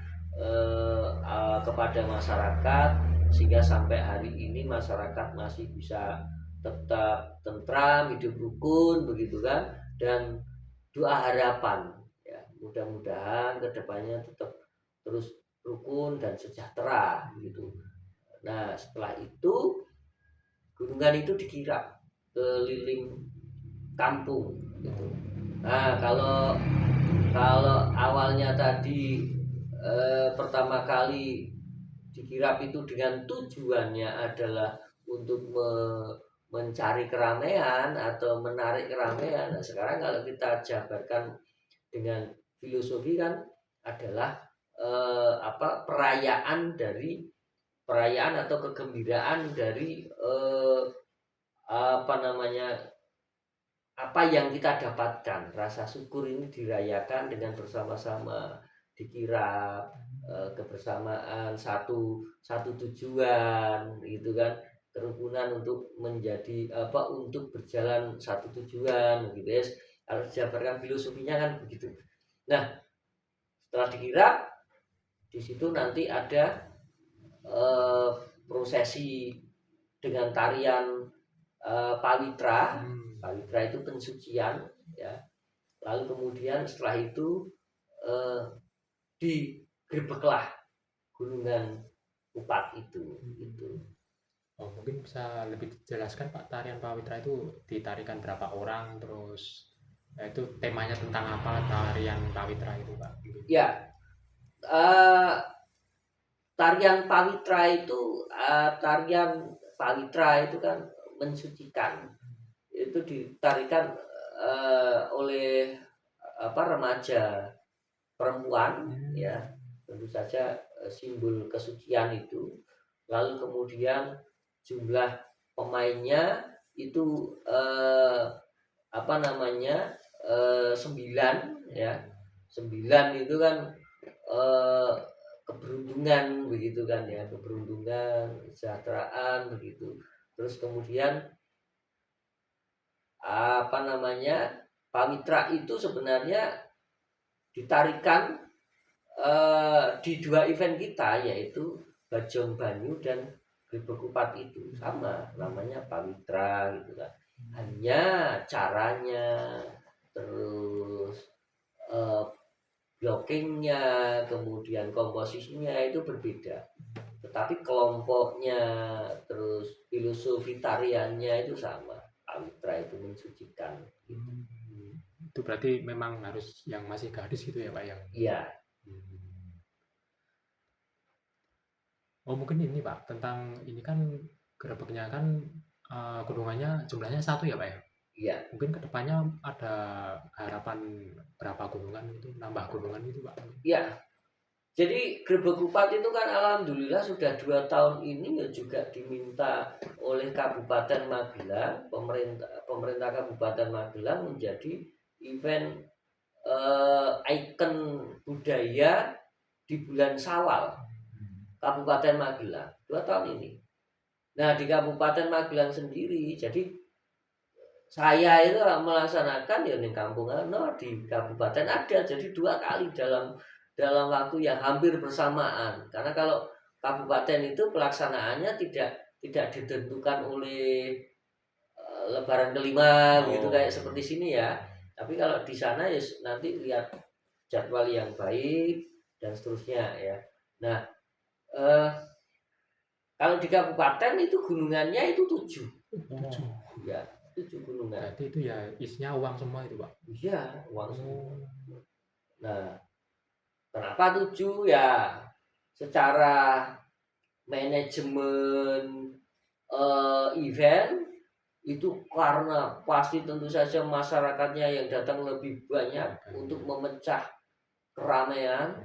kepada masyarakat sehingga sampai hari ini masyarakat masih bisa tetap tentram, hidup rukun begitu kan, dan doa harapan ya mudah-mudahan kedepannya tetap terus rukun dan sejahtera gitu. Nah setelah itu gunungan itu dikirap keliling kampung gitu. Nah kalau awalnya tadi pertama kali dikirap itu dengan tujuannya adalah untuk mencari keramaian atau menarik keramaian. Nah, sekarang kalau kita jabarkan dengan filosofi kan adalah perayaan atau kegembiraan dari apa yang kita dapatkan. Rasa syukur ini dirayakan dengan bersama-sama, dikirap, kebersamaan satu tujuan gitu kan, kerukunan untuk menjadi untuk berjalan satu tujuan gitu ya. Harus dijabarkan filosofinya kan begitu. Nah setelah dikirap di situ nanti ada prosesi dengan tarian pawitra. Pawitra itu pensucian ya. Lalu kemudian setelah itu digrebeklah gunungan Kupat itu gitu. Mungkin bisa lebih dijelaskan Pak, tarian pawitra itu ditarikan berapa orang, terus itu temanya tentang apa tarian pawitra itu Pak? Ya, tarian pawitra itu kan mensucikan. Itu ditarikan oleh remaja perempuan ya, tentu saja simbol kesucian itu. Lalu kemudian jumlah pemainnya itu 9 ya. 9 itu kan keberuntungan begitu kan ya, keberuntungan, kesejahteraan begitu. Terus kemudian pawitra itu sebenarnya ditarikan di 2 event kita, yaitu Bajong Banyu dan Grebek Kupat itu sama, namanya Pawitra gitu kan. Hanya caranya, terus blockingnya, kemudian komposisinya itu berbeda. Tetapi kelompoknya, terus filosofi tariannya itu sama. Pawitra itu mensucikan. Itu berarti memang harus yang masih gadis gitu ya Pak yang. Iya. Oh mungkin ini Pak tentang ini kan Grebeknya kan gunungannya jumlahnya 1 ya Pak ya. Iya. Mungkin kedepannya ada harapan berapa gunungan itu, nambah gunungan itu Pak? Iya. Jadi Grebek Kupat itu kan alhamdulillah sudah 2 tahun ini ya juga diminta oleh Kabupaten Magelang, pemerintah Kabupaten Magelang menjadi event ikon budaya di bulan Syawal Kabupaten Magelang 2 tahun ini. Nah di Kabupaten Magelang sendiri, jadi saya itu melaksanakan ya di kampung di kabupaten ada, jadi 2 kali dalam waktu yang hampir bersamaan. Karena kalau kabupaten itu pelaksanaannya tidak ditentukan oleh lebaran kelima gitu kayak seperti sini ya. Tapi kalau di sana ya nanti lihat jadwal yang baik dan seterusnya ya. Nah kalau di kabupaten itu gunungannya itu 7. Ya, 7 gunungan. Berarti itu ya isinya uang semua itu Pak? Iya, uang semua. Nah, kenapa 7 ya? Secara manajemen event itu karena pasti tentu saja masyarakatnya yang datang lebih banyak untuk memecah keramaian,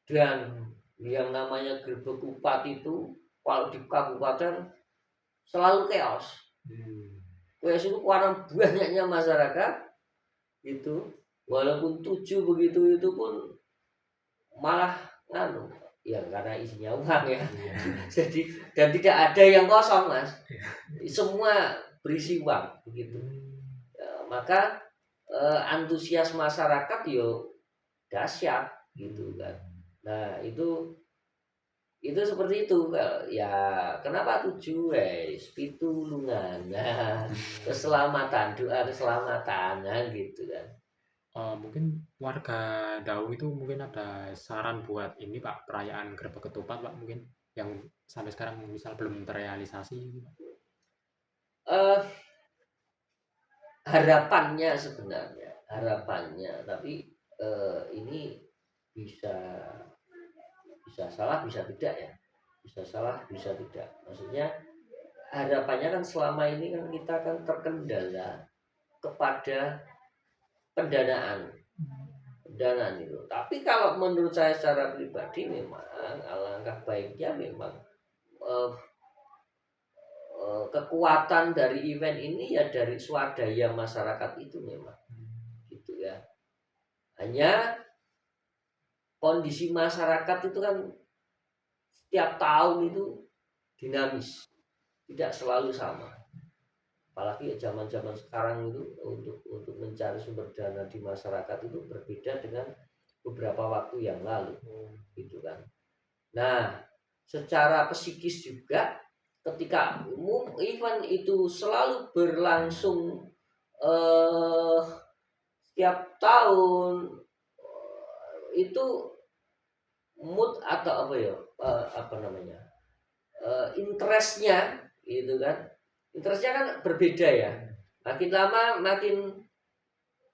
dan yang namanya Grebek Kupat itu kalau di kabupaten selalu chaos. Chaos itu karena banyaknya masyarakat itu, walaupun 7 begitu itu pun malah ya karena isinya uang ya. Jadi dan tidak ada yang kosong Mas, semua berisi uang begitu. Maka antusias masyarakat yo dahsyat gitu kan. Nah itu seperti itu ya. Kenapa 7 pitulungan, nah, keselamatan, doa keselamatan gitu kan. Mungkin warga Daung itu mungkin ada saran buat ini Pak, perayaan Grebek Ketupat Pak, mungkin yang sampai sekarang misal belum terrealisasi gitu, Pak. Harapannya tapi ini bisa salah bisa tidak ya, bisa salah bisa tidak. Maksudnya harapannya kan selama ini kan kita kan terkendala kepada pendanaan itu. Tapi kalau menurut saya secara pribadi memang alangkah baiknya memang kekuatan dari event ini ya dari swadaya masyarakat itu memang gitu ya. Hanya kondisi masyarakat itu kan setiap tahun itu dinamis, tidak selalu sama. Apalagi zaman-zaman sekarang itu untuk mencari sumber dana di masyarakat itu berbeda dengan beberapa waktu yang lalu, gitu kan. Nah, secara psikis juga ketika event itu selalu berlangsung setiap tahun, itu mood atau interestnya gitu kan. Interestnya kan berbeda ya. Makin lama makin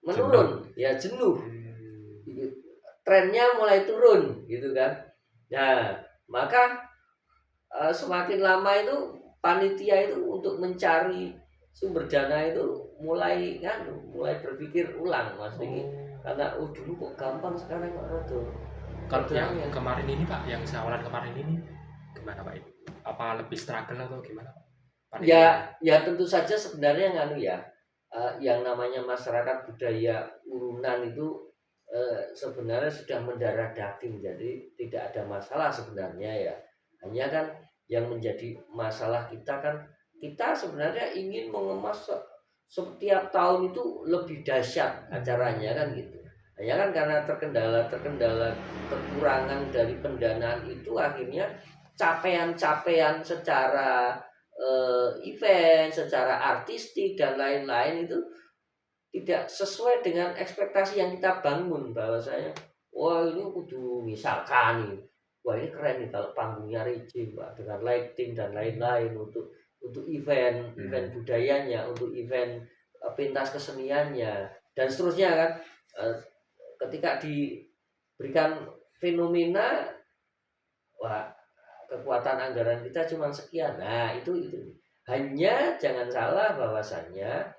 menurun, ya jenuh. Trennya mulai turun gitu kan. Nah, maka semakin lama itu panitia itu untuk mencari sumber dana itu mulai berpikir ulang Mas Diki. Karena dulu kok gampang, sekarang tuh. Kalau yang kemarin ini Pak, yang Syawalan kemarin ini gimana Pak? Apa lebih struggle atau gimana Pak? Ya tentu saja sebenarnya yang namanya masyarakat budaya urunan itu sebenarnya sudah mendarah daging, jadi tidak ada masalah sebenarnya ya. Hanya kan yang menjadi masalah kita sebenarnya ingin mengemas setiap tahun itu lebih dahsyat acaranya kan gitu. Hanya kan karena terkendala kekurangan dari pendanaan itu, akhirnya capaian-capaian secara event, secara artistik dan lain-lain itu tidak sesuai dengan ekspektasi yang kita bangun, bahwasanya wah ini kudu misalkan nih, wah ini keren nih kalau panggungnya rejim Pak, dengan lighting dan lain-lain untuk event budayanya, untuk event pentas keseniannya dan seterusnya kan. Ketika diberikan fenomena, wah kekuatan anggaran kita cuma sekian. Nah itu hanya jangan salah bahwasannya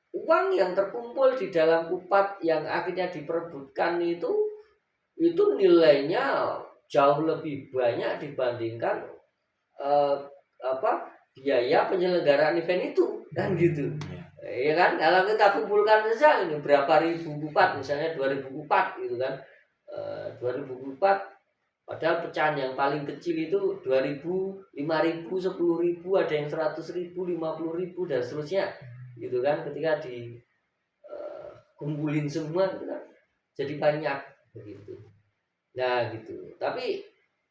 uang yang terkumpul di dalam kupat yang akhirnya diperebutkan itu nilainya jauh lebih banyak dibandingkan biaya penyelenggaraan event itu kan gitu. Ya kan, kalau kita kumpulkan saja ini berapa ribu kupat, misalnya 2000 kupat gitu kan, 2000 kupat, padahal pecahan yang paling kecil itu 2000, 5000, 10.000, ada yang 100.000, 50.000 dan seterusnya gitu kan. Ketika kumpulin semua gitu kan, jadi banyak begitu. Nah gitu. Tapi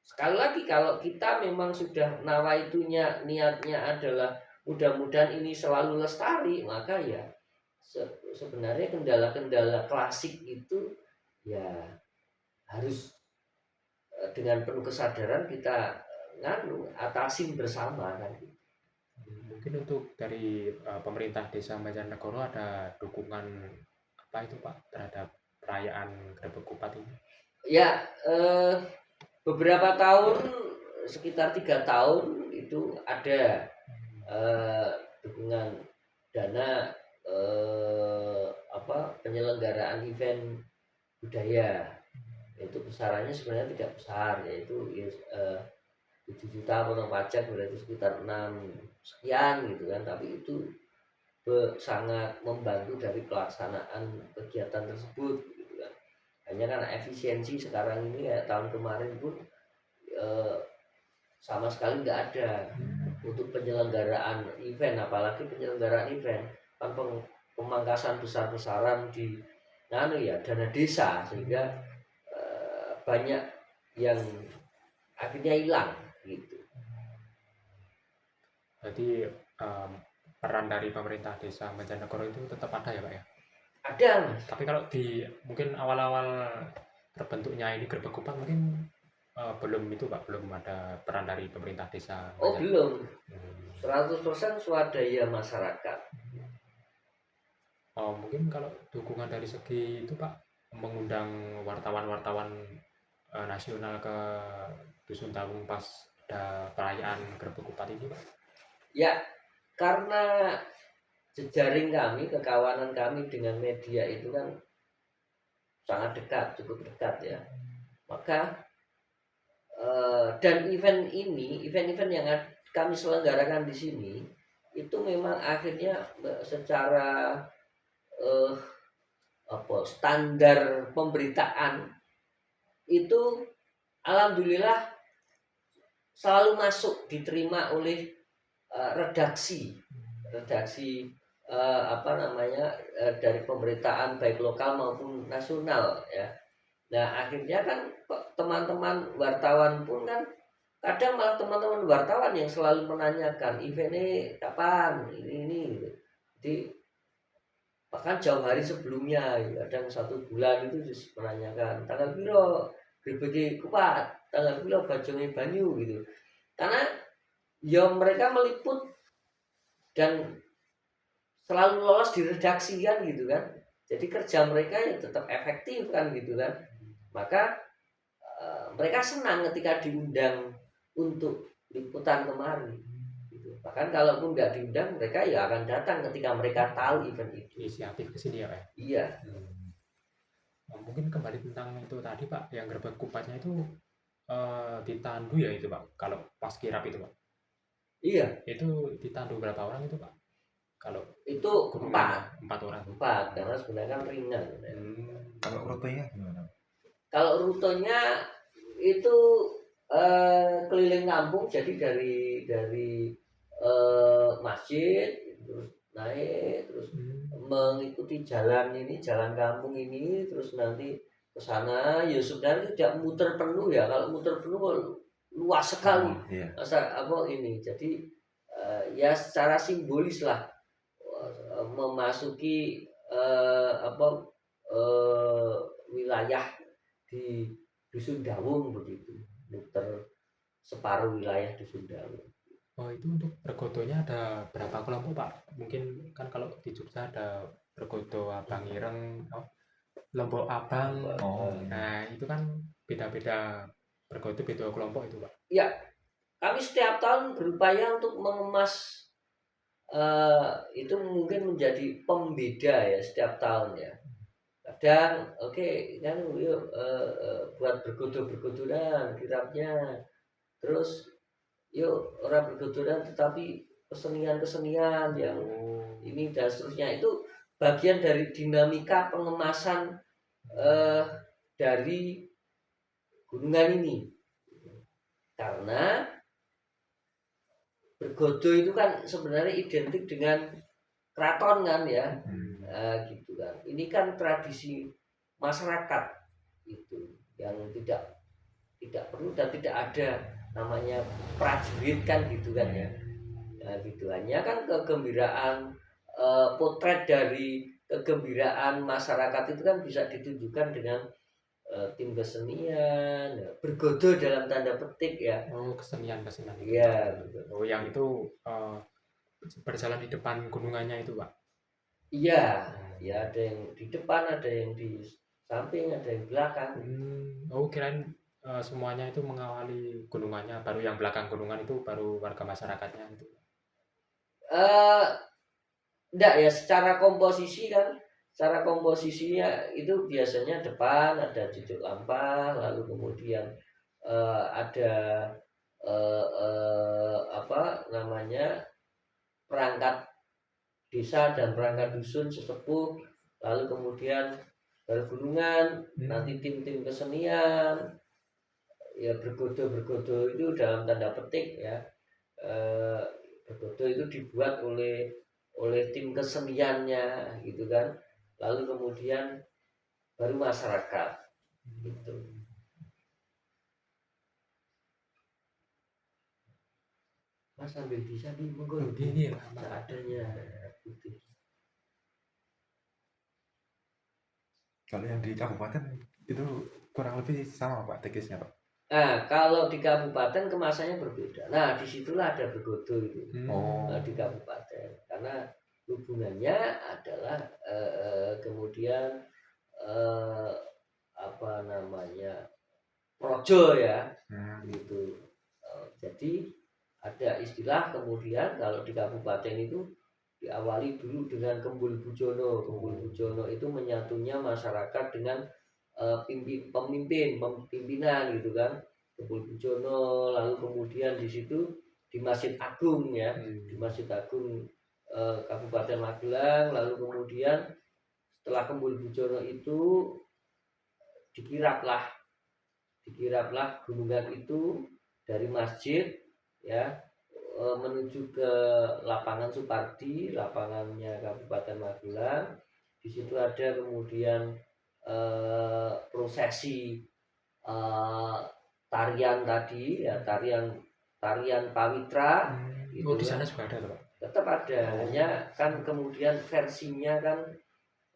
sekali lagi kalau kita memang sudah nawaitunya, niatnya adalah mudah-mudahan ini selalu lestari, maka ya sebenarnya kendala-kendala klasik itu ya harus dengan penuh kesadaran kita atasin bersama kan. Mungkin untuk dari pemerintah Desa Banjarnegara ada dukungan apa itu Pak terhadap perayaan Grebek Kupat ini? Ya, beberapa tahun, sekitar 3 tahun itu ada dukungan dana penyelenggaraan event budaya. Itu besarannya sebenarnya tidak besar, yaitu 7 juta potong pajak berarti sekitar 6 sekian gitu kan, tapi itu sangat membantu dari pelaksanaan kegiatan tersebut gitu kan. Hanya karena efisiensi sekarang ini ya, tahun kemarin pun sama sekali nggak ada untuk penyelenggaraan event, apalagi penyelenggaraan event kan pemangkasan besar-besaran di dana desa, sehingga banyak yang akhirnya hilang gitu. Jadi peran dari pemerintah Desa Banjarnegara itu tetap ada ya Pak ya? Ada Mas. Tapi kalau di mungkin awal-awal terbentuknya ini Grebek Kupat mungkin belum itu Pak, belum ada peran dari pemerintah desa. Belum. 100% swadaya masyarakat. Mungkin kalau dukungan dari segi itu Pak, mengundang wartawan-wartawan nasional ke Dusun Tawung pas ada perayaan Grebek Kupat ini Pak? Ya, karena jejaring kami, kekawanan kami dengan media itu kan sangat dekat, cukup dekat ya. Maka dan event yang kami selenggarakan di sini itu memang akhirnya secara standar pemberitaan itu alhamdulillah selalu masuk, diterima oleh redaksi dari pemberitaan baik lokal maupun nasional ya. Nah akhirnya kan teman-teman wartawan pun kan kadang malah teman-teman wartawan yang selalu menanyakan event ini kapan ini gitu. Jadi bahkan jauh hari sebelumnya, kadang 1 bulan itu menanyakan tanggal piro Grebek Kupat, tanggal piro Bajone Banyu gitu. Karena ya mereka meliput dan selalu lolos di redaksi kan gitu kan. Jadi kerja mereka ya tetap efektif kan gitu kan. Maka mereka senang ketika diundang untuk liputan kemari gitu. Bahkan kalaupun nggak diundang, mereka ya akan datang ketika mereka tahu event itu. Inisiatif ke sini ya Pak? Iya. Mungkin kembali tentang itu tadi Pak, yang Grebek Kupatnya itu ditandu ya itu Pak, kalau pas kirap itu Pak? Iya. Itu ditandu berapa orang itu Pak? Kalau itu 4 orang. 4 karena sebenarnya kan ringan. Kalau rutenya gimana? Kalau rutenya itu keliling kampung, jadi dari masjid terus naik terus mengikuti jalan kampung ini, terus nanti ke sana ya sebenarnya tidak muter penuh ya. Kalau muter penuh luas sekali Iya. masa apa ini. Jadi ya secara simbolis lah memasuki wilayah di Dusun Dawung begitu. Muter separuh wilayah Dusun Dawung. Oh, itu untuk bergodonya ada berapa kelompok, Pak? Mungkin kan kalau di Jogja ada bergodo Abang Ireng, Lombok Abang. Oh. Nah, itu kan beda-beda bergodo beda kelompok itu, Pak. Ya, kami setiap tahun berupaya untuk mengemas itu mungkin menjadi pembeda ya setiap tahun ya. Kadang oke, kan yuk buat bergodo-bergodoan kirapnya. Terus yuk orang bergodoan tetapi kesenian-kesenian yang ini dan seterusnya itu bagian dari dinamika pengemasan dari gunungan ini. Karena bergodo itu kan sebenarnya identik dengan keraton kan ya. Gitu kan. Ini kan tradisi masyarakat itu yang tidak perlu dan tidak ada namanya prajurit kan gitu kan ya. Nah, gitu hanya kan kegembiraan potret dari kegembiraan masyarakat itu kan bisa ditunjukkan dengan tim kesenian, bergodo dalam tanda petik ya. Oh, kesenian. Iya. Oh, yang itu berjalan di depan gunungannya itu, Pak. Iya, ya ada yang di depan, ada yang di samping, ada yang di belakang. Oh, kirain semuanya itu mengawali gunungannya, baru yang belakang gunungan itu baru warga masyarakatnya itu. Enggak ya, secara komposisinya itu biasanya depan ada cucuk lampah, lalu kemudian ada perangkat desa dan perangkat dusun sesepuh, lalu kemudian bergunungan, nanti tim-tim kesenian ya bergodo itu dalam tanda petik ya. Bergodo itu dibuat oleh tim keseniannya gitu kan, lalu kemudian baru masyarakat gitu. Mas sambil bisa di monggo Ini seadanya gitu. Kalau yang di kabupaten itu kurang lebih sama Pak teknisnya Pak. Nah, kalau di kabupaten kemasannya berbeda. Nah, disitulah ada bergodo itu. Di kabupaten karena hubungannya adalah kemudian projo ya, gitu. Jadi ada istilah kemudian kalau di kabupaten itu diawali dulu dengan Kembul Bujono. Kembul Bujono itu menyatunya masyarakat dengan pimpinan gitu kan. Kembul Bujono, lalu kemudian di situ di Masjid Agung ya, di Masjid Agung Kabupaten Magelang, lalu kemudian setelah Kembul Bujono itu dikiraplah gunungan itu dari masjid ya menuju ke lapangan Supardi, lapangannya Kabupaten Magelang. Di situ ada kemudian prosesi tarian tadi ya, tarian pawitra. Oh, di sana juga ada, Pak. Tetap ada, hanya kan kemudian versinya kan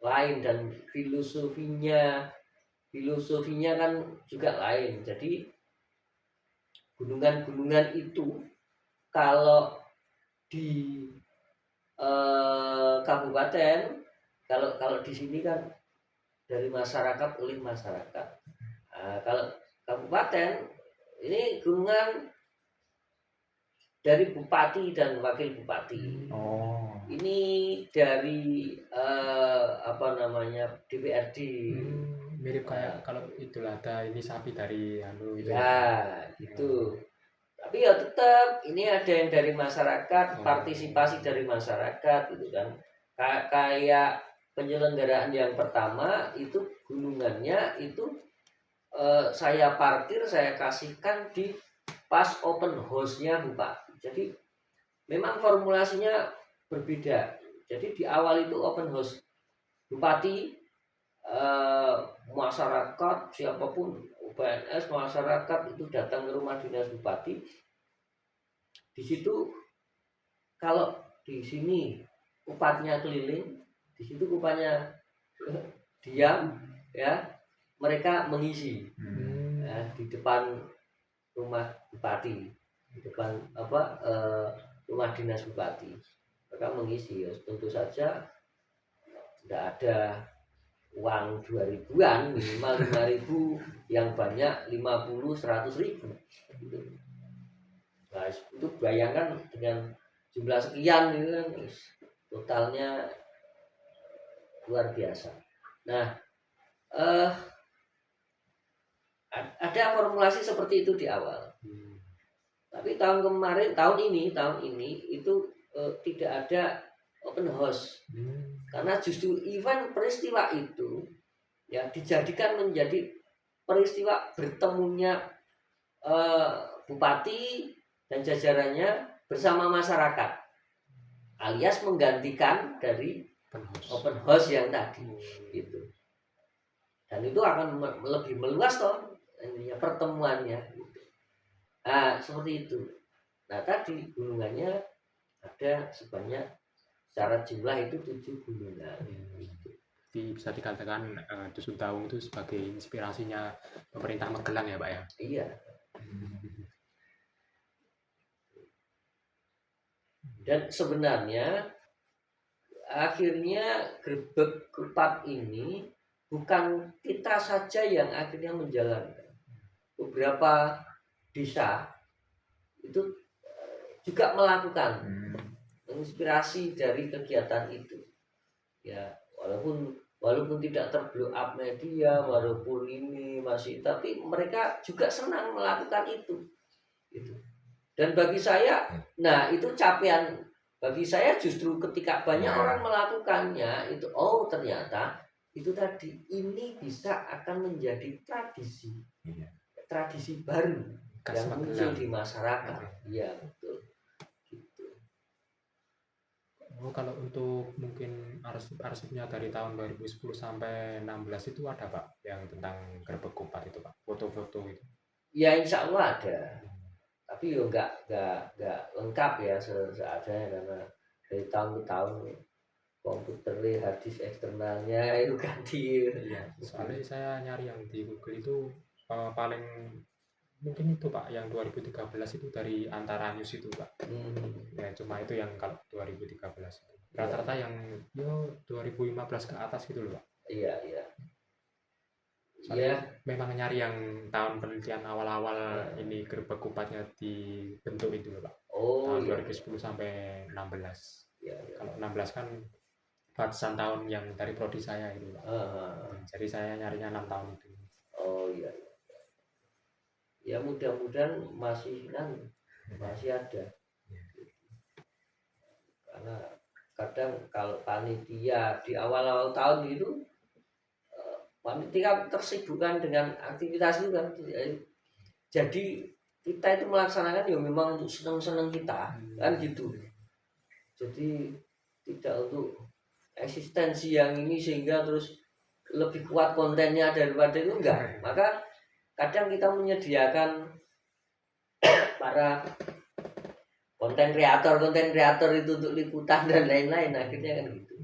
lain dan filosofinya kan juga lain. Jadi gunungan itu kalau di kabupaten, kalau di sini kan dari masyarakat oleh masyarakat. Nah, kalau kabupaten ini gunungan dari bupati dan wakil bupati. Ini dari DPRD. Mirip kayak kalau Idul Adha ini sapi dari itu. Ya, gitu. Tapi ya tetap ini ada yang dari masyarakat, partisipasi dari masyarakat gitu kan. Kayak penyelenggaraan yang pertama itu gunungannya itu saya parkir, saya kasihkan di pas open house-nya Bupati. Jadi memang formulasinya berbeda. Jadi di awal itu open house Bupati, eh, masyarakat siapapun PNS masyarakat itu datang ke rumah dinas bupati. Di situ kalau di sini kupatnya keliling, di situ kupatnya diam, ya mereka mengisi ya, di depan rumah bupati, di depan rumah dinas bupati, mereka mengisi. Ya, tentu saja tidak ada uang 2.000-an, minimal 5.000, yang banyak 50-100.000 gitu. Nah itu bayangkan dengan jumlah sekian itu kan totalnya luar biasa. Nah ada formulasi seperti itu di awal. Tapi tahun ini itu tidak ada open house. Karena justru event peristiwa itu ya dijadikan menjadi peristiwa bertemunya bupati dan jajarannya bersama masyarakat, alias menggantikan dari open house yang tadi gitu. Dan itu akan lebih meluas toh ininya pertemuannya gitu. Nah seperti itu. Nah tadi gunungannya ada sebanyak secara jumlah itu 7 gunungan gitu. Jadi bisa dikatakan Dusun Tawung itu sebagai inspirasinya pemerintah Magelang ya Pak ya? Iya. Dan sebenarnya akhirnya Grebek Kupat ini bukan kita saja yang akhirnya menjalankan. Beberapa desa itu juga melakukan inspirasi dari kegiatan itu. Ya, walaupun tidak terblow up media, walaupun ini masih, tapi mereka juga senang melakukan itu. Gitu. Dan bagi saya, nah itu capaian bagi saya justru ketika banyak orang melakukannya itu, oh ternyata itu tadi ini bisa akan menjadi tradisi, tradisi baru yang muncul di masyarakat. Iya betul. Gitu. Oh, kalau untuk mungkin arsip-arsipnya dari tahun 2010 sampai 16 itu ada Pak yang tentang Grebek Kupat itu Pak, foto-foto itu? Ya insya Allah ada. Tapi yo nggak lengkap ya seadanya karena dari tahun ke tahun komputer hard disk eksternalnya itu ganti. Iya, soalnya saya nyari yang di Google itu paling mungkin itu Pak yang 2013 itu dari Antara News itu Pak. Ya cuma itu yang kalau 2013 itu. Rata-rata yang 2015 ke atas gitu loh Pak. Iya. Soalnya memang nyari yang tahun penelitian awal-awal ini Grebek Kupatnya dibentuk itu loh Pak. Tahun 2010 sampai 16. Kalau 16 kan batasan tahun yang dari prodi saya itu Pak. Jadi saya nyarinya 6 tahun itu. Oh iya. Ya mudah-mudahan masih ada. Karena kadang kalau panitia di awal-awal tahun itu panitia tersibukkan dengan aktivitas itu kan, jadi kita itu melaksanakan ya memang untuk senang-senang kita kan gitu. Jadi tidak untuk eksistensi yang ini sehingga terus lebih kuat kontennya daripada itu, enggak. Maka kadang kita menyediakan para konten kreator itu untuk liputan dan lain-lain, akhirnya kan gitu.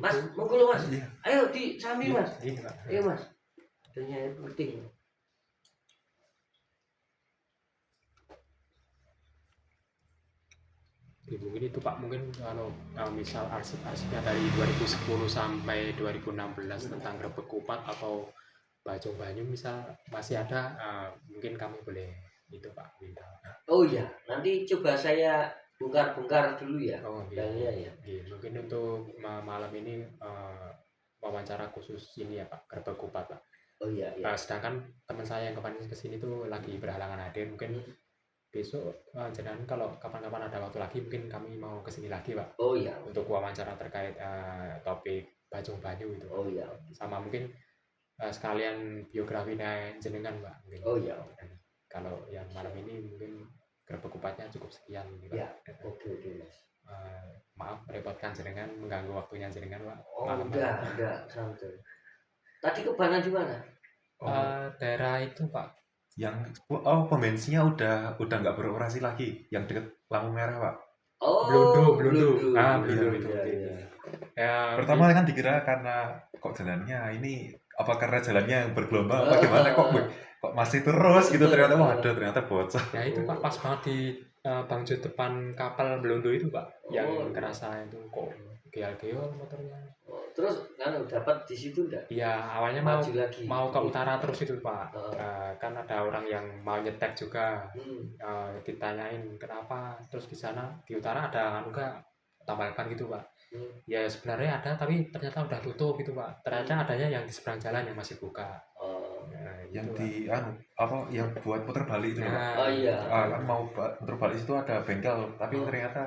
Mas, monggo Mas. Ayo disambi Mas. Ayo Mas. Adanya penting. Mungkin itu Pak, mungkin kalau misal arsip-arsipnya dari 2010 sampai 2016 tentang Grebek Kupat atau Bajong Banyu misal masih ada, mungkin kami boleh itu Pak minta. Oh iya, nanti coba saya bongkar dulu ya. Oh iya. Mungkin untuk malam ini wawancara khusus ini ya Pak, Grebek Kupat Pak. Oh iya. Sedangkan teman saya yang kemarin kesini tuh lagi berhalangan hadir, mungkin besok jangan kalau kapan-kapan ada waktu lagi mungkin kami mau kesini lagi Pak. Oh iya. Untuk wawancara terkait topik Bajong Banyu itu. Oh iya. Sama mungkin sekalian biografinya jenengan Pak. Mungkin. Oh iya. Kalau yang malam ini mungkin Grebek Kupatnya cukup sekian gitu. Ya, oke Mas. Maaf merepotkan jenengan, mengganggu waktunya jenengan, Pak. Oh, Malam. enggak, santai. Tadi ke mana di mana? Daerah itu, Pak. Yang pom bensinnya udah nggak beroperasi lagi, yang deket lampu merah, Pak. Oh, Blundu. Blundu Iya, itu. iya. Ya, Pertama kan dikira karena kok jalannya ini apa karena jalannya yang bergelombang apa gimana kok masih terus gitu, ternyata waduh ternyata bocor. ya itu Pak, pas banget di bangjo depan kapal Blundu itu, Pak, yang kerasa itu kok geol-geol motornya. Oh, terus kan dapat di situ enggak? Iya, awalnya Maju lagi. mau ke utara terus itu, Pak. Kan ada orang yang mau nyetek juga. Ditanyain kenapa, terus di sana di utara ada tambal ban gitu, Pak. Ya sebenarnya ada, tapi ternyata udah tutup gitu, Pak. Ternyata adanya yang di seberang jalan yang masih buka. Yang gitu, di yang buat putar balik itu, Pak. Oh iya. Kan mau putar balik situ ada bengkel, tapi ternyata